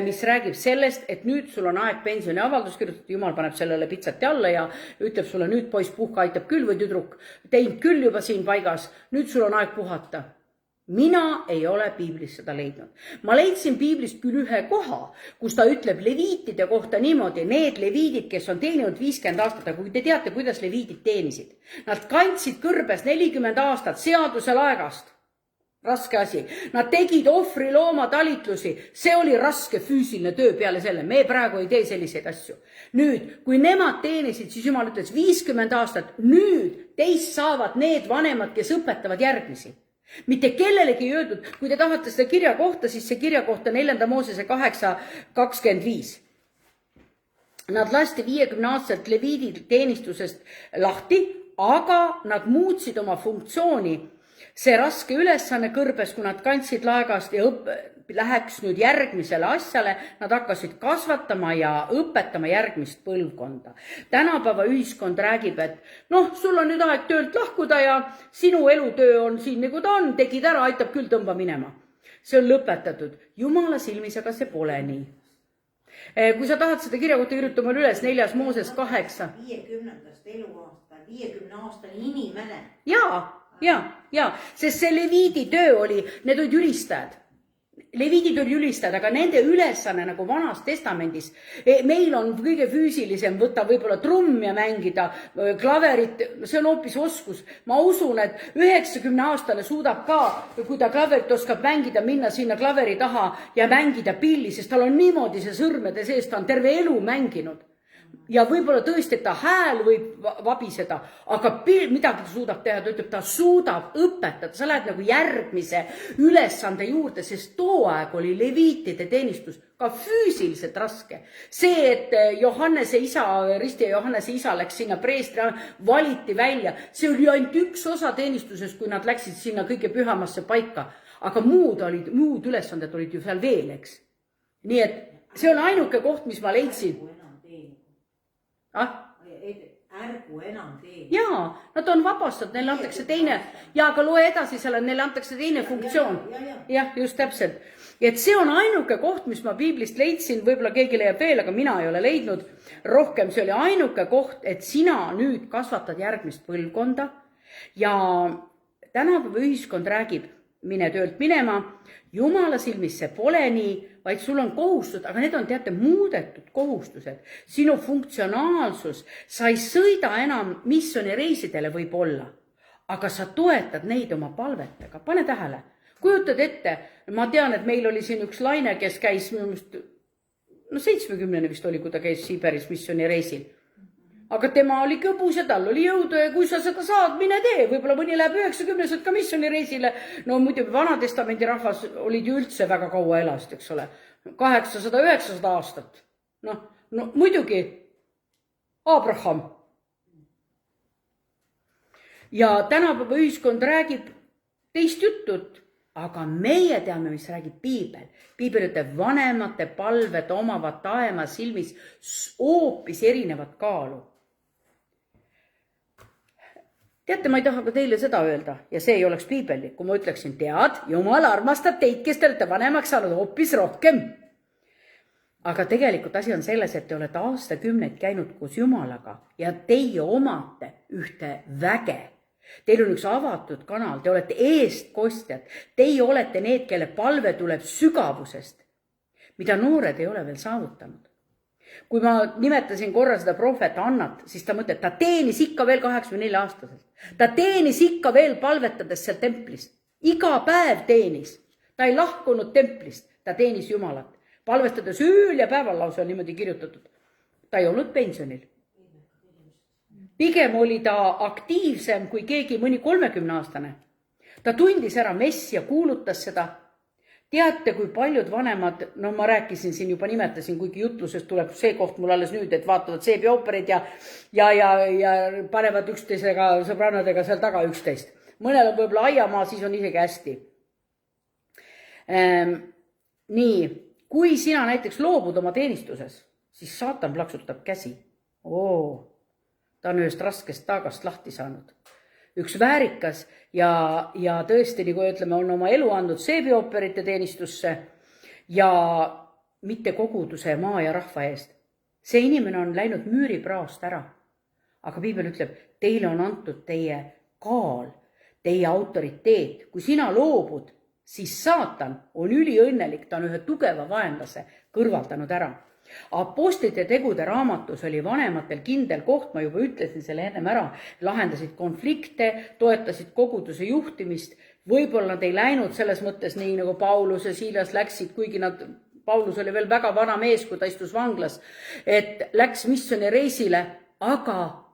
mis räägib sellest, et nüüd sul on aeg pensioniavaldus kirjutada, Jumal paneb sellele pitsati alla ja ütleb sulle, nüüd poiss puhka aitab küll või tüdruk, teinud küll juba siin paigas, nüüd sul on aeg puhata. mina ei ole piiblis seda leidnud. Ma leidsin piiblist küll ühe koha, kus ta ütleb leviitide kohta niimoodi, need leviidid, kes on teeninud 50 aastat, aga kui te teate, kuidas leviidid teenisid. Nad kandsid kõrbes 40 aastat seaduse laegast. Raske asi. Nad tegid ohvrilooma talitlusi. See oli raske füüsiline töö peale selle. Me praegu ei tee selliseid asju. Nüüd, kui nemad teenisid, siis Jumal ütles 50 aastat. Nüüd teist saavad need vanemad, kes õpetavad järgmisi. Mitte kellelegi ei öeldud, kui te tahate seda kirja kohta, siis see kirja kohta 4. Moosese 8:25. Nad lasti 50-aastaselt leviidi teenistusest lahti, aga nad muutsid oma funktsiooni. See raske ülesanne kõrbes, kui nad kandsid laegast ja läheks nüüd järgmisele asjale, nad hakkasid kasvatama ja õpetama järgmist põlvkonda. Tänapäeva ühiskond räägib, et sul on nüüd aeg töölt lahkuda ja sinu elutöö on siin nagu ta on, tegid ära, aitab küll, tõmba minema. See on lõpetatud. Jumala silmis, aga see pole nii. Kui sa tahad seda kirja kohta kirjuta mul üles 4. Mooses 8. 50. eluaasta, 50-aastane inimene. Ja, sest see leviidi töö oli, need olid ülistajad. Leviidid oli ülistajad, aga nende ülesanne nagu Vanas Testamendis. Meil on kõige füüsilisem võtta võib-olla trumm ja mängida, klaverit, see on hoopis oskus. Ma usun, et 90-aastane suudab ka, kui ta klaverit oskab mängida, minna sinna klaveri taha ja mängida pilli, sest tal on niimoodi see sõrmede sees, ta on terve elu mänginud. Ja võib-olla tõesti, et ta hääl võib vabiseda, aga midagi ta suudab teha, ta ütleb, ta suudab õpetada, sa lähed nagu järgmise ülesande juurde, sest too aeg oli leviitide teenistus ka füüsiliselt raske. See, et Johannese isa, Risti ja Johannese isa läks sinna preestri, valiti välja, see oli ainult üks osa teenistusest, kui nad läksid sinna kõige pühamasse paika, aga muud ülesanded olid ju seal veel, eks. Nii et see on ainuke koht, mis ma leidsin. Ärgu enam tee. Jaa, nad on vabastatud, neile antakse teine, ja aga loe edasi seal, neile antakse teine funktsioon. Jah, just täpselt. Et see on ainuke koht, mis ma piiblist leidsin, võib-olla keegi leiab veel, aga mina ei ole leidnud rohkem. See oli ainuke koht, et sina nüüd kasvatad järgmist põlvkonda ja tänapäeva ühiskond räägib, mine töölt minema, Jumala silmis see pole nii, vaid sul on kohustused, aga need on teate muudetud kohustused. Sinu funktsionaalsus, sa ei sõida enam missionireisidele võib olla, aga sa toetad neid oma palvetega. Pane tähele, kujutad ette, ma tean, et meil oli siin üks laine, kes käis, 70 vist oli, kui ta käis Siiberis missionireisil. Aga tema oli kõbus ja tal oli jõudu ja kui sa seda saad, mine tee. Võib-olla mõni läheb 90-sed ka missionireisile. No muidu Vanatestamendi rahvas olid ju üldse väga kaua elast, eks ole. 800-900 aastat. No muidugi Abraham. Ja tänapäeva ühiskond räägib teist jutut, aga meie teame, mis räägib piibel. Piibel ütleb, vanemate palved omavad taeva silmis hoopis erinevat kaalu. Teate, ma ei taha ka teile seda öelda ja see ei oleks piibellik, kui ma ütleksin, tead, Jumal armastab teid, kes te olete vanemaks saanud hoopis rohkem. Aga tegelikult asi on selles, et te olete aastakümneid käinud koos Jumalaga ja teie omate ühte väge. Teil on üks avatud kanal, te olete eestkostjad, teie olete need, kelle palve tuleb sügavusest, mida noored ei ole veel saavutanud. Kui ma nimetasin korra seda prohvet Annat, siis ta mõtleb, ta teenis ikka veel 84-aastaselt. Ta teenis ikka veel palvetades seal templist. Iga päev teenis. Ta ei lahkunud templist, ta teenis Jumalat. Palvetades ööl ja päeval lausa on niimoodi kirjutatud. Ta ei olnud pensionil. Pigem oli ta aktiivsem kui keegi mõni 30-aastane. Ta tundis ära messi ja kuulutas seda. Teate, kui paljud vanemad, ma rääkisin siin, juba nimetasin, kuigi jutlusest tuleb see koht mul alles nüüd, et vaatavad seebiooperid ja panevad üksteisega, sõbrannadega seal taga üksteist. Mõnel on võib-olla aiamaa, siis on isegi hästi. Nii, kui sina näiteks loobud oma teenistuses, siis saatan plaksutab käsi. Ta on ühest raskest taagast lahti saanud. Üks väärikas ja tõesti, nagu ütleme, on oma elu andnud seebiooperite teenistusse ja mitte koguduse maa ja rahva eest. See inimene on läinud müüripraost ära. Aga piibel ütleb, teile on antud teie kaal. teie autoriteet. Kui sina loobud, siis saatan on üliõnnelik, ta on ühe tugeva vaenlase kõrvaldanud ära. Apostlite tegude raamatus oli vanematel kindel koht, ma juba ütlesin selle ennem ära, lahendasid konflikte, toetasid koguduse juhtimist, võib-olla nad ei läinud selles mõttes nii nagu Paulus ja Siilas läksid, kuigi Paulus oli veel väga vana mees, kui ta istus vanglas, et läks missioonireisile, aga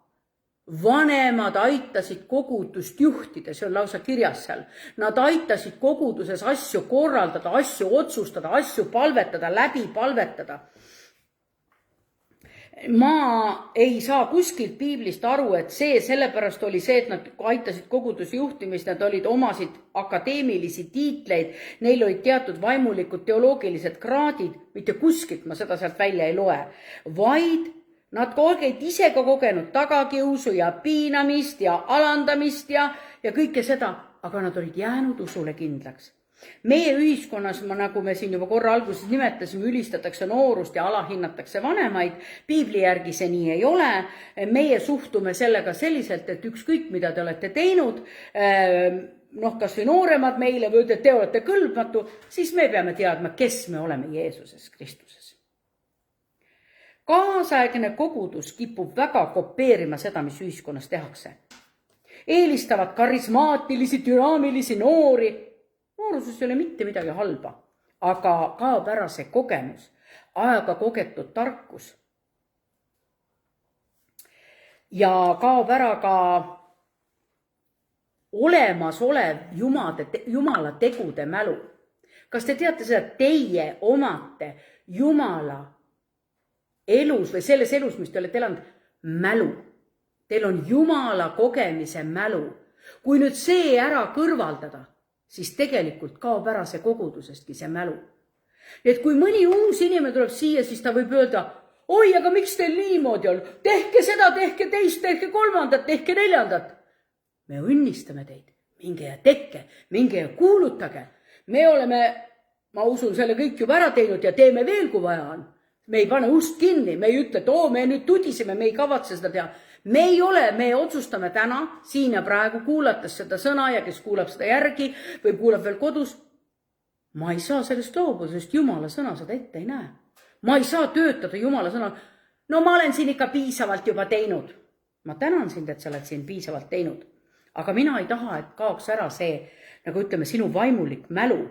vanemad aitasid kogudust juhtida, see on lausa kirjas seal. Nad aitasid koguduses asju korraldada, asju otsustada, asju palvetada, läbi palvetada. Ma ei saa kuskilt piiblist aru, et sellepärast oli see, et nad aitasid koguduse juhtimist, nad omasid akadeemilisi tiitleid, neil olid teatud vaimulikud teoloogilised kraadid, mitte kuskilt ma seda sealt välja ei loe, vaid nad olid ise ka kogenud tagakiusu ja piinamist ja alandamist ja kõike seda, aga nad olid jäänud usule kindlaks. Meie ühiskonnas, nagu me siin juba korra alguses nimetasime, ülistatakse noorust ja alahinnatakse vanemaid. Piibli järgi see nii ei ole. Meie suhtume sellega selliselt, et ükskõik mida te olete teinud, kas või nooremad meile või te olete kõlbmatu, siis me peame teadma, kes me oleme Jeesuses Kristuses. Kaasaegne kogudus kipub väga kopeerima seda, mis ühiskonnas tehakse. Eelistavad karismaatilisi, dünaamilisi noori. Nooruses ei ole mitte midagi halba, aga kaob ära see kogemus, ajaga kogetud tarkus. Ja kaob ära ka olemasolev Jumala tegude mälu. Kas te teate seda, et teie omate Jumala elus või selles elus, mis te olete elanud, mälu? Teil on Jumala kogemise mälu. Kui nüüd see ära kõrvaldada, siis tegelikult kaob ära see kogudusestki see mälu. Et kui mõni uus inimene tuleb siia, siis ta võib öelda, oi, aga miks teil niimoodi on? Tehke seda, tehke teist, tehke kolmandat, tehke neljandat. Me õnnistame teid. Minge ja tekke, minge ja kuulutage. Me oleme, ma usun, selle kõik juba ära teinud ja teeme veel, kui vaja on. Me ei pane ust kinni, me ei ütle, et me nüüd tudisime, me ei kavatse seda teha. Me ei ole, me otsustame täna, siin ja praegu, kuulates seda sõna ja kes kuulab seda järgi või kuulab veel kodus. Ma ei saa sellest loobuda, sest Jumala sõna seda ette ei näe. Ma ei saa töötada Jumala sõna. No ma olen siin ikka piisavalt juba teinud. Ma tänan sind, et sa oled siin piisavalt teinud. Aga mina ei taha, et kaoks ära see, nagu ütleme, sinu vaimulik mälu.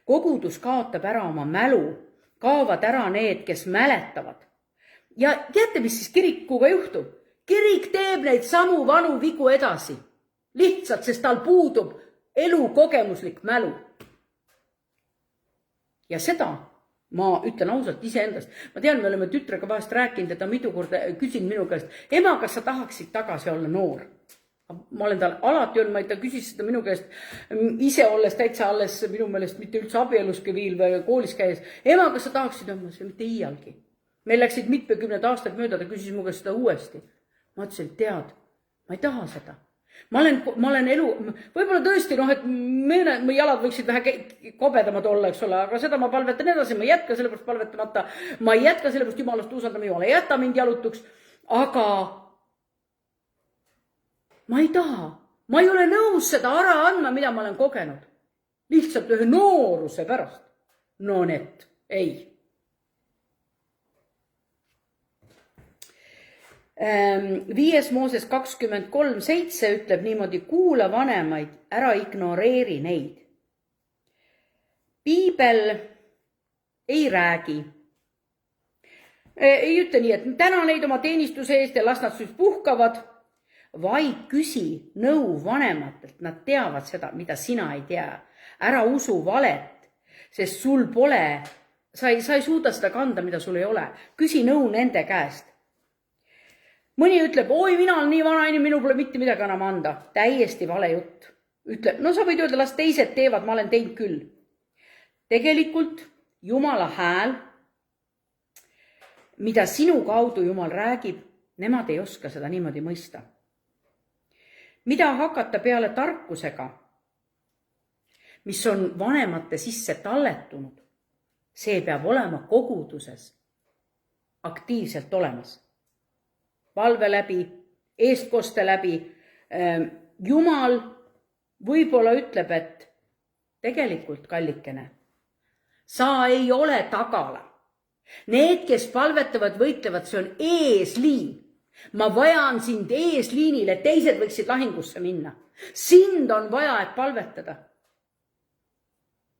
Kogudus kaotab ära oma mälu, kaovad ära need, kes mäletavad. Ja teate, mis siis kirikuga juhtub? Kirik teeb neid samu vanu vigu edasi. Lihtsalt, sest tal puudub elukogemuslik mälu. Ja seda ma ütlen ausalt iseendast. Ma tean, me oleme tütrega vahest rääkinud, et ta mitu korda küsin minu käest, ema, kas sa tahaksid tagasi olla noor? Ma olen tal alati olnud, ta küsis seda minu käest ise olles täitsa alles minu meelest mitte üldse abieluski viil või koolis käes. Ema, kas sa tahaksid olla? See mitte iialgi. Meil läksid mitmekümned aastad mööda, ta küsis mu käest seda uuesti. Ma ütlesin, tead, ma ei taha seda. Ma olen elu, võib-olla tõesti, et mu jalad võiksid vähe kobedamad olla, eks ole, aga seda ma palvetan edasi, ma ei jätka sellepärast palvetamata, ma ei jätka sellepärast Jumalast usaldama, Jumala ei jäta mind jalutuks, aga ma ei taha, ma ei ole nõus seda ära andma, mida ma olen kogenud. Lihtsalt ühe nooruse pärast. No need, ei. 5. Mooses 23:7 ütleb niimoodi, kuula vanemaid, ära ignoreeri neid. Piibel ei räägi. Ei ütle nii, et täna neid oma teenistuse eest ja las nad siis puhkavad, vaid küsi nõu vanematelt, nad teavad seda, mida sina ei tea. Ära usu valet, sest sul pole, sa ei suuda seda kanda, mida sul ei ole. Küsi nõu nende käest. Mõni ütleb, oi, mina olen nii vana inimene, minul pole mitte midagi enam anda. Täiesti vale jutt. Ütleb, no sa võid öelda, las teised teevad, ma olen teinud küll. Tegelikult Jumala hääl, mida sinu kaudu Jumal räägib, nemad ei oska seda niimoodi mõista. Mida hakata peale tarkusega, mis on vanemate sisse talletunud, see peab olema koguduses aktiivselt olemas. Valve läbi, eestkoste läbi. Jumal võib-olla ütleb, et tegelikult, kallikene, sa ei ole tagala. Need, kes palvetavad, võitlevad, see on eesliin. Ma vajan sind eesliinile, teised võiksid lahingusse minna. Sind on vaja, et palvetada.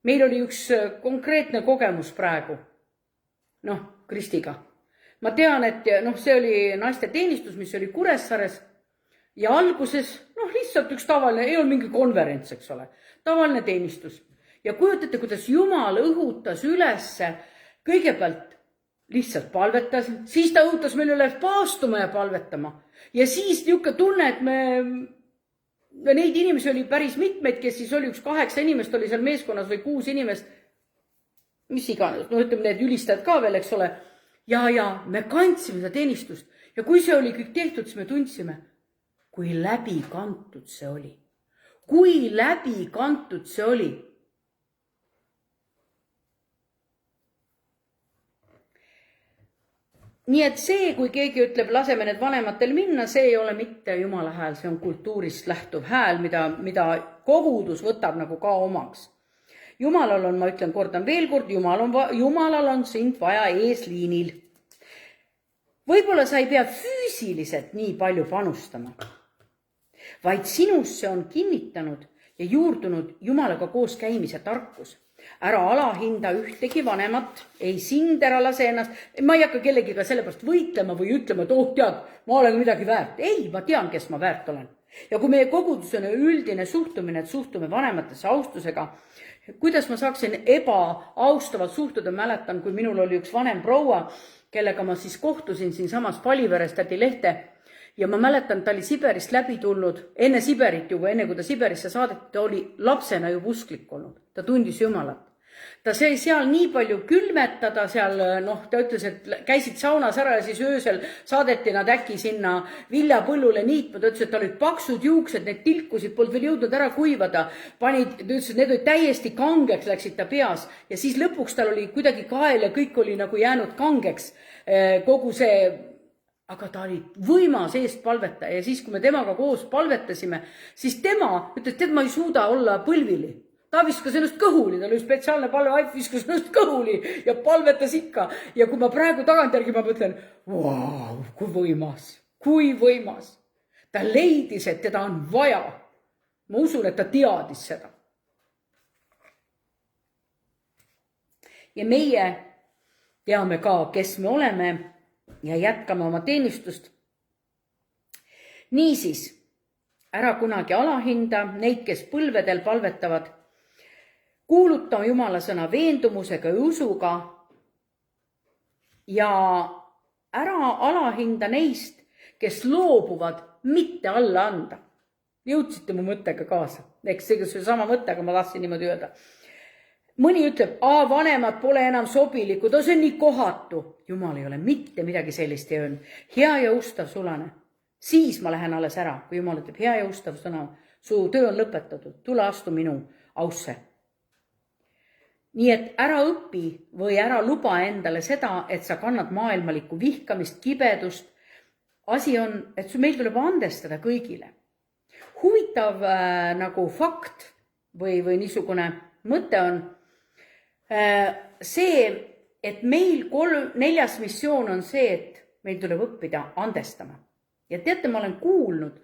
Meil oli üks konkreetne kogemus praegu. Kristiga. Ma tean, et see oli naiste teenistus, mis oli Kuressaares ja alguses, lihtsalt üks tavaline, ei olnud mingi konverents, eks ole, tavaline teenistus. Ja kujutate, kuidas Jumal õhutas ülesse, kõigepealt lihtsalt palvetas, siis ta õhutas meil üles paastuma ja palvetama. Ja siis niisugune tunne, et neid inimesi oli päris mitmeid, kes siis oli 8 inimest, oli seal meeskonnas või 6 inimest, mis iganes, ütleme need ülistajad ka veel, eks ole. Ja me kandsime seda teenistust ja kui see oli kõik tehtud, siis me tundsime, kui läbi kantud see oli. Kui läbi kantud see oli. Nii et see, kui keegi ütleb, laseme need vanematel minna, see ei ole mitte Jumala hääl, see on kultuurist lähtuv hääl, mida kogudus võtab nagu ka omaks. Jumalal on, ma ütlen, kordan veel kord, Jumalal on sind vaja eesliinil. Võib-olla sa ei pea füüsiliselt nii palju panustama, vaid sinusse on kinnitanud ja juurdunud Jumalaga koos käimise tarkus. Ära alahinda ühtegi vanemat, ei sind ära lase ennast. Ma ei hakka kellegiga sellepärast võitlema või ütlema, et tead, ma olen midagi väärt. Ei, ma tean, kes ma väärt olen. Ja kui meie kogudus on üldine suhtumine, et suhtume vanematesse austusega, kuidas ma saaksin ebaaustavalt suhtuda, mäletan, kui minul oli üks vanem proua, kellega ma siis kohtusin siin samas Paliveres tädi Lehte ja ma mäletan, ta oli Siberist läbi tulnud, enne Siberit juba, enne kui ta Siberisse saadeti, ta oli lapsena juba usklik olnud, ta tundis Jumalat. Ta sai seal nii palju külmetada, seal, ta ütles, et käisid saunas ära ja siis öösel saadeti nad äkki sinna viljapõllule niitma. Ta ütles, et tal olid paksud juuksed, need tilkusid, polnud veel jõudnud ära kuivada. Ta ütles, et need olid täiesti kangeks, läksid ta peas. Ja siis lõpuks tal oli kuidagi kael ja kõik oli nagu jäänud kangeks. Kogu see, aga ta oli võimas eest palvetaja. Ja siis, kui me temaga koos palvetasime, siis tema ütles, et ma ei suuda olla põlvili. Ta viskas ennast kõhuli, ta oli spetsiaalne palvevaip, viskas ennast kõhuli ja palvetas ikka. Ja kui ma praegu tagantjärgi ma mõtlen, vau, kui võimas. Ta leidis, et teda on vaja. Ma usun, et ta teadis seda. Ja meie teame ka, kes me oleme ja jätkame oma teenistust. Niisiis, ära kunagi alahinda neid, kes põlvedel palvetavad. Kuuluta Jumala sõna veendumusega ja usuga ja ära alahinda neist, kes loobuvad mitte alla anda. Jõudsite mu mõttega kaasa. Eks see sama mõttega ma tahtsin niimoodi öelda. Mõni ütleb, vanemad pole enam sobilikud, see on nii kohatu. Jumal ei ole mitte midagi sellist ei öelnud. Hea ja ustav sulane. Siis ma lähen alles ära, kui Jumal ütleb, hea ja ustav sõna. Su töö on lõpetatud, tule astu minu ausse. Nii et ära õpi või ära luba endale seda, et sa kannad maailmalikku vihkamist, kibedust. Asi on, et meil tuleb andestada kõigile. Huvitav nagu fakt või niisugune mõte on see, et meil 4. missioon on see, et meil tuleb õppida andestama. Ja teate, ma olen kuulnud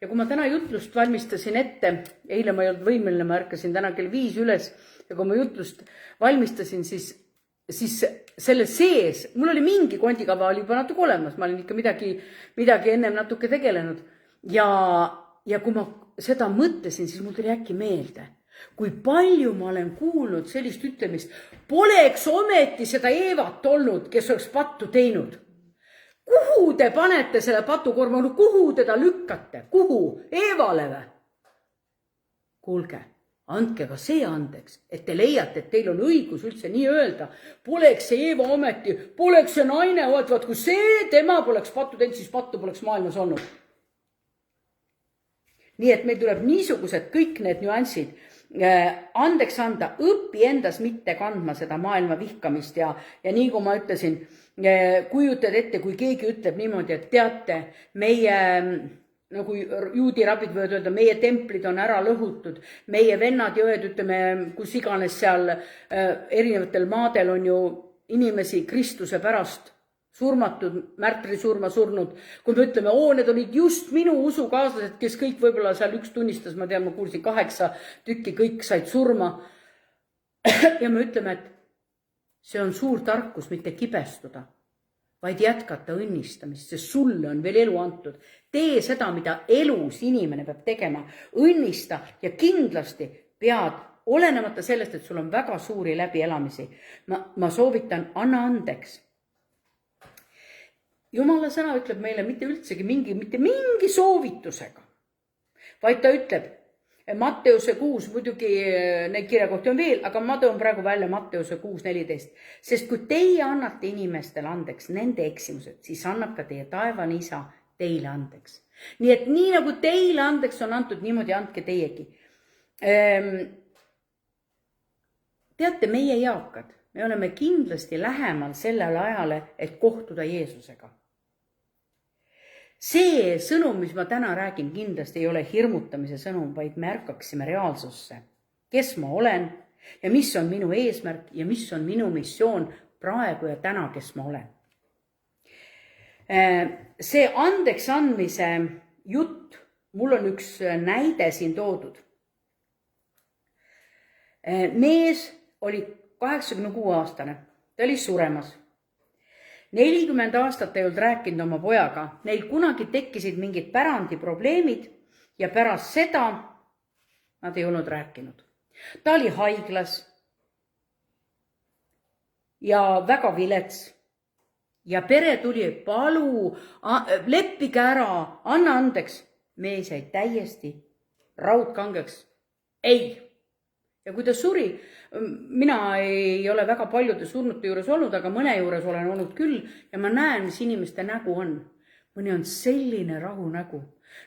ja kui ma täna jutlust valmistasin ette, eile ma ei olnud võimeline, ma ärkasin täna kell 5 üles ja kui ma jutlust valmistasin, siis selle sees, mul oli mingi kondikava oli juba natuke olemas, ma olin ikka midagi ennem natuke tegelenud ja kui ma seda mõtlesin, siis mul tuli äkki meelde, kui palju ma olen kuulnud sellist ütlemist, poleks ometi seda Eevat olnud, kes oleks pattu teinud. Kuhu te panete selle patukorma, kuhu teda lükkate, kuhu, Eevale või? Kuulge, andke ka see andeks, et te leiate, et teil on õigus üldse nii öelda. Poleks see Eeva ometi, poleks see naine, vaat kui see tema poleks pattu teinud, siis pattu poleks maailmas olnud. Nii et meil tuleb niisugused kõik need nüansid andeks anda, õpi endas mitte kandma seda maailma vihkamist ja nii kui ma ütlesin, kujutad ette, kui keegi ütleb niimoodi, et teate, meie nagu juudi rabid võivad öelda, meie templid on ära lõhutud, meie vennad ja õed, ütleme, kus iganes seal erinevatel maadel on ju inimesi Kristuse pärast surmatud, märtrisurma surnud. Kui me ütleme, need olid just minu usukaaslased, kes kõik võib-olla seal üks tunnistas, ma tean, ma kuulsin 8 tükki, kõik said surma. Ja me ütleme, et see on suur tarkus, mitte kibestuda, vaid jätkata õnnistamist, sest sulle on veel elu antud. Tee seda, mida elus inimene peab tegema, õnnista ja kindlasti pead, olenemata sellest, et sul on väga suuri läbielamisi. Ma soovitan, anna andeks. Jumala sõna ütleb meile mitte üldsegi mitte mingi soovitusega, vaid ta ütleb, Matteuse 6, muidugi neid kirjakohti on veel, aga ma toon praegu välja Matteuse 6:14. Sest kui teie annate inimestele andeks nende eksimused, siis annab ka teie taevane isa teile andeks. Nii et nii nagu teile andeks on antud, niimoodi andke teiegi. Teate, meie eakad, me oleme kindlasti lähemal sellele ajale, et kohtuda Jeesusega. See sõnum, mis ma täna räägin, kindlasti ei ole hirmutamise sõnum, vaid me ärkaksime reaalsusse, kes ma olen ja mis on minu eesmärk ja mis on minu missioon praegu ja täna, kes ma olen. See andeks andmise jutt, mul on üks näide siin toodud. Mees oli 86-aastane, ta oli suremas. 40 aastat ei olnud rääkinud oma pojaga, neil kunagi tekkisid mingid pärandiprobleemid ja pärast seda nad ei olnud rääkinud. Ta oli haiglas ja väga vilets ja pere tuli, palu, leppige ära, anna andeks. Mees jäi täiesti raudkangeks. Ei. Ja kui ta suri, mina ei ole väga paljude surnute juures olnud, aga mõne juures olen olnud küll ja ma näen, mis inimeste nägu on. Mõni on selline rahu nägu.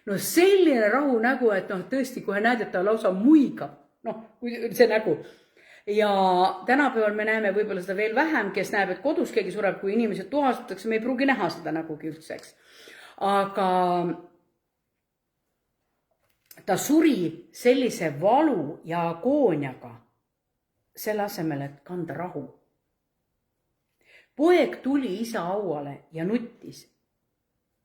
No selline rahu nägu, et tõesti kohe näed, et ta lausa muigab. See nägu. Ja tänapäeval me näeme võib-olla seda veel vähem, kes näeb, et kodus keegi sureb, kui inimesed tuhastatakse, me ei pruugi näha seda nägugi üldseks. Aga ta suri sellise valu ja agooniaga, selle asemel, et kanda rahu. Poeg tuli isa auale ja nuttis.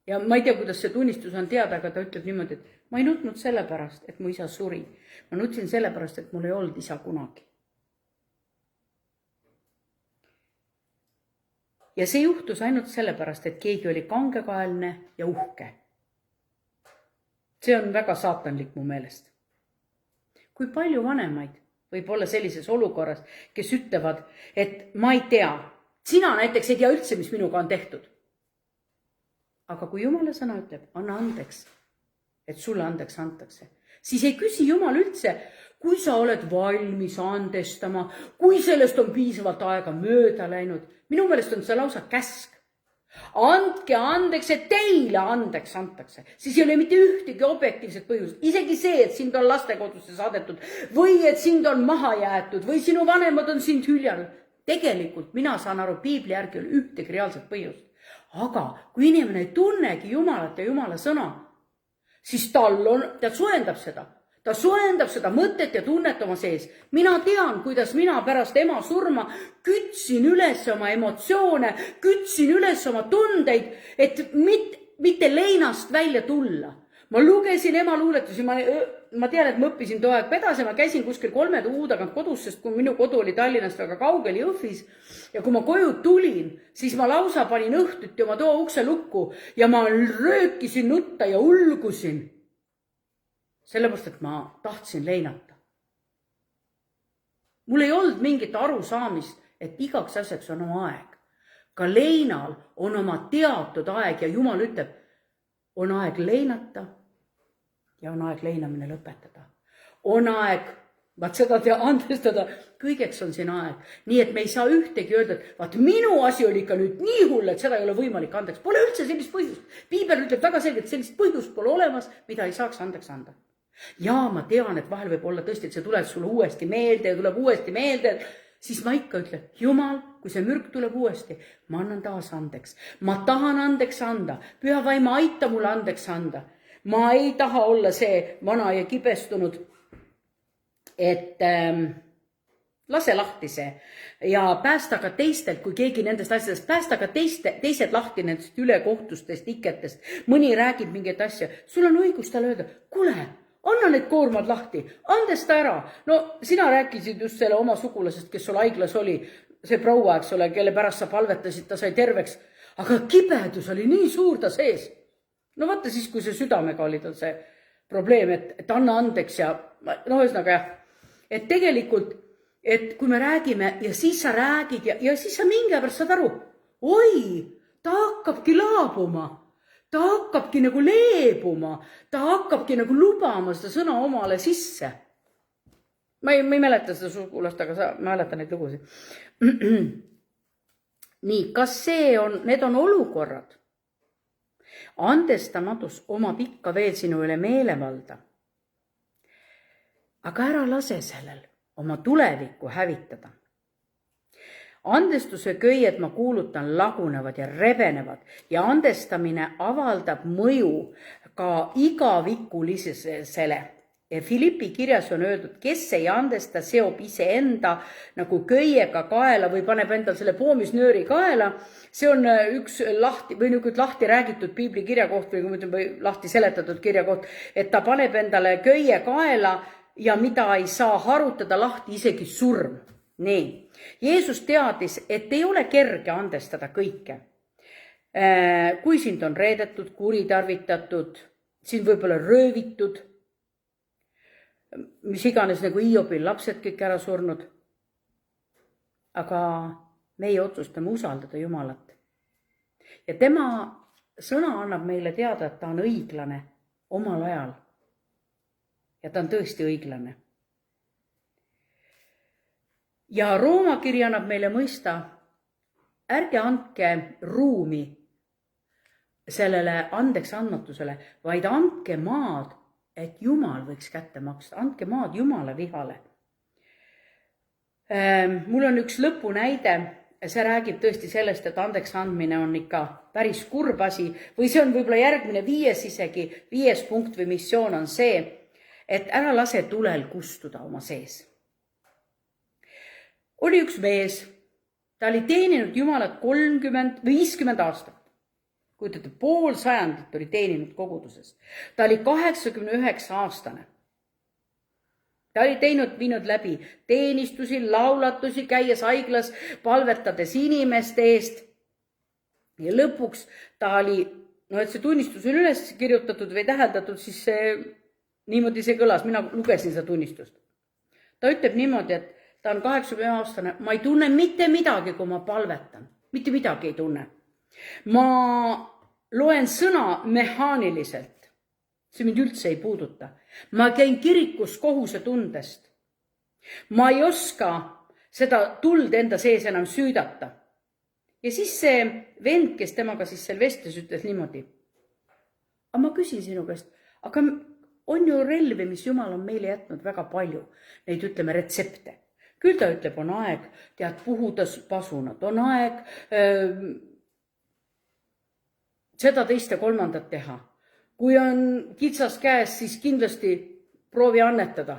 Ja ma ei tea, kuidas see tunnistus on teada, aga ta ütleb niimoodi, et ma ei nutnud sellepärast, et mu isa suri. Ma nutsin sellepärast, et mul ei olnud isa kunagi. Ja see juhtus ainult sellepärast, et keegi oli kangekaelne ja uhke. See on väga saatanlik mu meelest. Kui palju vanemaid võib olla sellises olukorras, kes ütlevad, et ma ei tea, sina näiteks ei tea üldse, mis minuga on tehtud. Aga kui Jumala sõna ütleb, anna andeks, et sulle andeks antakse, siis ei küsi Jumal üldse, kui sa oled valmis andestama, kui sellest on piisavalt aega mööda läinud. Minu meelest on see lausa käsk. Andke andeks, et teile andeks antakse. Siis ei ole mitte ühtegi objektiivset põhjust. Isegi see, et sind on lastekodusse saadetud või et sind on maha jäetud või sinu vanemad on sind hüljanud. Tegelikult mina saan aru, Piibli järgi ei ole ühtegi reaalset põhjust. Aga kui inimene ei tunnegi Jumalat ja Jumala sõna, siis ta soendab seda. Ta soendab seda mõtet ja tunnet oma sees. Mina tean, kuidas mina pärast ema surma kütsin üles oma emotsioone, kütsin üles oma tundeid, et mitte leinast välja tulla. Ma lugesin ema luuletusi, ma tean, et ma õppisin too aeg pedasi, ma käisin kuskil 3 kuu tagant kodus, sest kui minu kodu oli Tallinnast väga kaugel Jõhvis ja kui ma koju tulin, siis ma lausa panin õhtuti oma too ukse lukku ja ma röökisin nutta ja ulgusin. Sellepärast, et ma tahtsin leinata. Mul ei olnud mingit arusaamist, et igaks asjaks on oma aeg. Ka leinal on oma teatud aeg ja Jumal ütleb, on aeg leinata ja on aeg leinamine lõpetada. On aeg, vaat seda andestada, kõigeks on siin aeg. Nii et me ei saa ühtegi öelda, et vaat minu asi oli ikka nüüd nii hull, et seda ei ole võimalik andeks. Pole üldse sellist põhjust. Piibel ütleb väga selgelt, et sellist põhjust pole olemas, mida ei saaks andeks anda. Ja ma tean, et vahel võib olla tõesti, et see tuleb sulle uuesti meelde ja tuleb uuesti meelde, siis ma ikka ütlen, Jumal, kui see mürk tuleb uuesti, ma annan taas andeks. Ma tahan andeks anda. Püha vaim, aita mulle andeks anda. ma ei taha olla see vana ja kibestunud, et lase lahti see ja päästa ka teistelt, kui keegi nendest asjadest, päästa ka teised lahti nendest ülekohtustest, iketest. Mõni räägib mingit asja, sul on õigus talle öelda, kuule, anna need koormad lahti, andesta ära. No sina rääkisid just selle oma sugulasest, kes sul haiglas oli, see proua, eks ole, kelle pärast sa palvetasid, ta sai terveks, aga kibedus oli nii suur ta sees. No vaata siis, kui see südamega oli tal see probleem, et anna andeks ja no ühesõnaga jah, et tegelikult, et kui me räägime ja siis sa räägid ja siis sa mingi pärast saad aru, oi, ta hakkabki laabuma, ta hakkabki nagu leebuma, ta hakkabki nagu lubama seda sõna omale sisse. Ma ei mäleta seda sugulast, aga sa mäletan neid lugusid. Nii, kas need on olukorrad? Andestamatus omab ikka veel sinu üle meelevalda. Aga ära lase sellel oma tulevikku hävitada. Andestuse köied, ma kuulutan, lagunevad ja rebenevad ja andestamine avaldab mõju ka igavikulisele. Filippi kirjas on öeldud, kes ei andesta, seob iseenda nagu köiega kaela või paneb endal selle poomisnööri kaela. See on üks lahti räägitud piibli kirjakoht või lahti seletatud kirjakoht, et ta paneb endale köie kaela ja mida ei saa harutada lahti isegi surm. Nii. Jeesus teadis, et ei ole kerge andestada kõike. Kui sind on reedetud, kuritarvitatud, sind võib-olla röövitud, mis iganes nagu Hiobil lapsed kõik ära surnud. Aga meie otsustame usaldada Jumalat. Ja tema sõna annab meile teada, et ta on õiglane omal ajal. Ja ta on tõesti õiglane. Ja Rooma kiri annab meile mõista, ärge andke ruumi sellele andeks andmatusele, vaid andke maad, et Jumal võiks kätte maksta. Andke maad Jumala vihale. Mul on üks lõpunäide, see räägib tõesti sellest, et andeks andmine on ikka päris kurb asi või see on võib-olla järgmine 5 punkt või missioon on see, et ära lase tulel kustuda oma sees. Oli üks mees, ta oli teeninud Jumalat 50 aastat. Kujutate, pool sajandit oli teeninud koguduses. Ta oli 89 aastane. Ta oli viinud läbi teenistusi, laulatusi, käies haiglas, palvetades inimeste eest. Ja lõpuks ta oli, et see tunnistus on üles kirjutatud või täheldatud, siis niimoodi see kõlas, mina lugesin seda tunnistust. Ta ütleb niimoodi, et ta on 80 aastane, ma ei tunne mitte midagi, kui ma palvetan. Mitte midagi ei tunne. Ma loen sõna mehaaniliselt. See mind üldse ei puuduta. Ma käin kirikus kohusetundest. Ma ei oska seda tuld enda sees enam süüdata. Ja siis see vend, kes temaga siis seal vestles, ütles niimoodi. Aga ma küsin sinu käest, aga on ju relvi, mis Jumal on meile jätnud väga palju. Neid ütleme retsepte. Küll ta ütleb, on aeg, tead, puhuda pasunat, on aeg seda teist ja kolmandat teha. Kui on kitsas käes, siis kindlasti proovi annetada.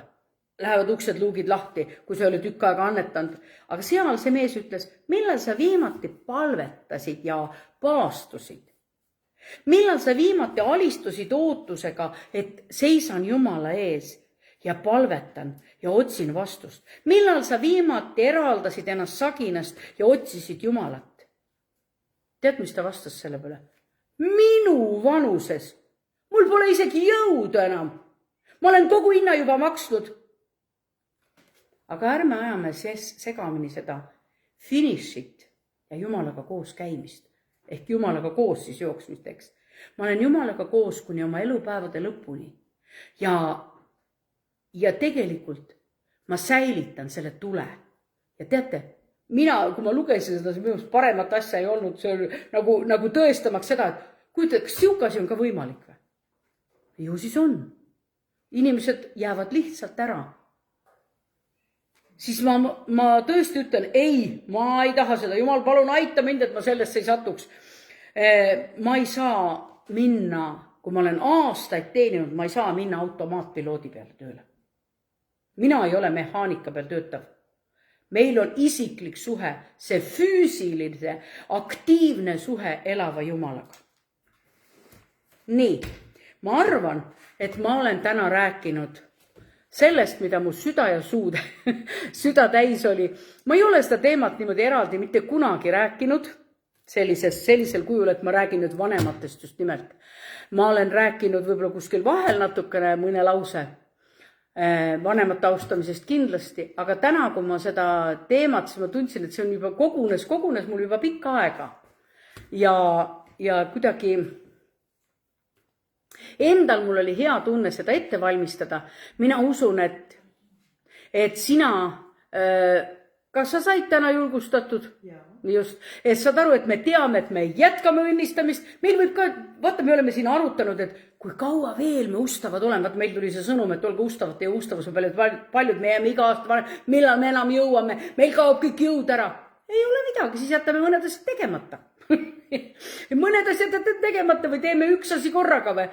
Lähevad uksed, luugid lahti, kui sa oli tükk aega annetanud. Aga seal see mees ütles, millal sa viimati palvetasid ja paastusid? Millal sa viimati alistusid ootusega, et seisan Jumala ees ja palvetan ja otsin vastust? Millal sa viimati eraldasid ennast saginast ja otsisid Jumalat? Tead, mis ta vastas selle peale? Minu vanuses. Mul pole isegi jõudu enam. Ma olen kogu hinna juba maksnud. Aga ärme ajame segamini seda finišit ja Jumalaga koos käimist. Ehk Jumalaga koos siis jooksmisteks. Ma olen Jumalaga koos kuni oma elupäevade lõpuni. Ja tegelikult ma säilitan selle tule. Ja teate, kui ma lugesin seda, siis minust paremat asja ei olnud. See oli nagu tõestamaks seda, et kujutate, kas siuke asi on ka võimalik või? Ju siis on. Inimesed jäävad lihtsalt ära. Siis ma tõesti ütlen, ei, ma ei taha seda. Jumal, palun aita mind, et ma sellesse ei satuks. Ma ei saa minna kui ma olen aastaid teeninud, ma ei saa minna automaatpiloodi peale tööle. Mina ei ole mehaanika peal töötav. Meil on isiklik suhe, see füüsiline, aktiivne suhe elava Jumalaga. Nii, ma arvan, et ma olen täna rääkinud sellest, mida mu süda ja süda täis oli. Ma ei ole seda teemat niimoodi eraldi mitte kunagi rääkinud sellisel kujul, et ma räägin nüüd vanematest just nimelt. Ma olen rääkinud võib-olla kuskil vahel natukene mõne lause vanemate austamisest kindlasti, aga täna, kui ma seda teemat, siis ma tundsin, et see on juba kogunes mul juba pikka aega. Ja kuidagi endal mul oli hea tunne seda ette valmistada. Mina usun, et sina, kas sa said täna julgustatud? Just, et saad aru, et me teame, et me jätkame õnnistamist. Meil võib ka, vaata, me oleme siin arutanud, et kui kaua veel me ustavad oleme. Vaata, meil tuli see sõnum, et olge ustavad ja ustavus on paljud, me jääme iga aasta varem, millal me enam jõuame, meil kaob kõik jõud ära. Ei ole midagi, siis jätame mõned asjad tegemata. Mõned asjad jätame tegemata või teeme üks asi korraga või.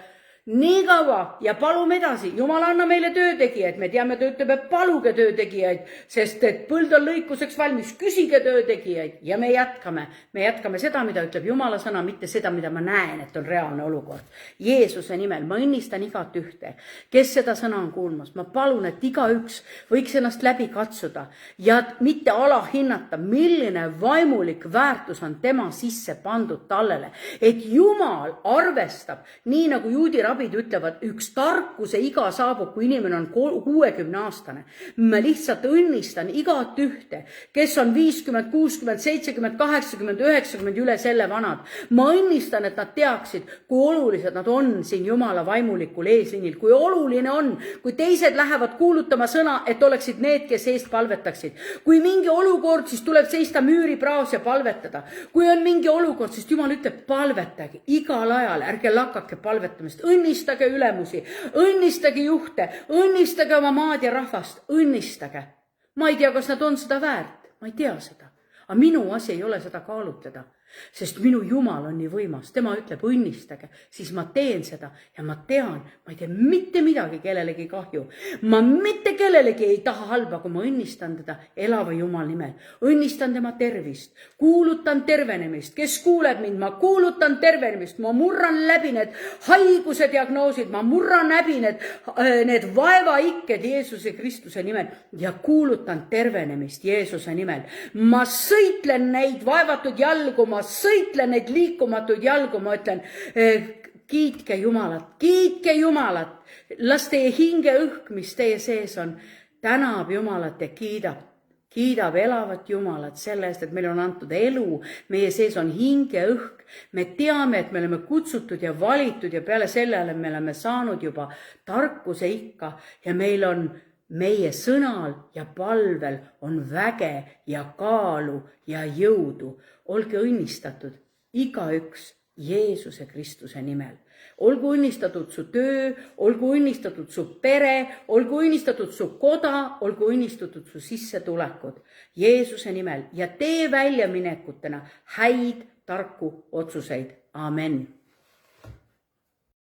Nii kaua ja palume edasi. Jumal anna meile töötegijaid. Me teame, töötab, paluge töötegijaid, sest et põld on lõikuseks valmis. Küsige töötegijaid ja me jätkame. Me jätkame seda, mida ütleb Jumala sõna, mitte seda, mida ma näen, et on reaalne olukord. Jeesuse nimel ma õnnistan igat ühte, kes seda sõna on kuulmas. Ma palun, et igaüks võiks ennast läbi katsuda ja mitte alahinnata, milline vaimulik väärtus on tema sisse pandud tallele. Et Jumal arvestab, nii nagu juudi rabid ütlevad, üks tarkuse iga saabub, kui inimene on 60-aastane. Ma lihtsalt õnnistan igat ühte, kes on 50, 60, 70, 80, 90 üle selle vanad. Ma õnnistan, et nad teaksid, kui olulised nad on siin Jumala vaimulikul eesliinil, kui oluline on, kui teised lähevad kuulutama sõna, et oleksid need, kes eest palvetaksid. Kui mingi olukord, siis tuleb seista müüripraos ja palvetada. Kui on mingi olukord, siis Jumal ütleb, palvetage igal ajal, ärge lakake palvetamist. Õnnistage ülemusi, õnnistage juhte, õnnistage oma maad ja rahvast, õnnistage. Ma ei tea, kas nad on seda väärt, ma ei tea seda. Aga minu asi ei ole seda kaalutleda, sest minu Jumal on nii võimas. Tema ütleb, õnnistage, siis ma teen seda ja ma tean, ma ei tee mitte midagi kellelegi kahju. Ma mitte kellelegi ei taha halba, kui ma õnnistan teda elava Jumal nimel. Õnnistan tema tervist, kuulutan tervenemist. Kes kuuleb mind, ma kuulutan tervenemist. Ma murran läbi need haiguse diagnoosid, ma murran läbi need vaevaikked Jeesuse Kristuse nimel ja kuulutan tervenemist Jeesuse nimel. Ma sõitlen neid vaevatud jalgu, ma sõitlen neid liikumatuid jalgu, ma ütlen, kiitke Jumalat, las teie hinge õhk, mis teie sees on, tänab Jumalat ja kiidab elavat Jumalat selle eest, et meil on antud elu, meie sees on hinge õhk, me teame, et me oleme kutsutud ja valitud ja peale sellele me oleme saanud juba tarkuse ikka ja meil on meie sõnal ja palvel on väge ja kaalu ja jõudu. Olge õnnistatud igaüks Jeesuse Kristuse nimel. Olgu õnnistatud su töö, olgu õnnistatud su pere, olgu õnnistatud su koda, olgu õnnistatud su sissetulekud Jeesuse nimel ja tee väljaminekutena häid tarku otsuseid. Amen.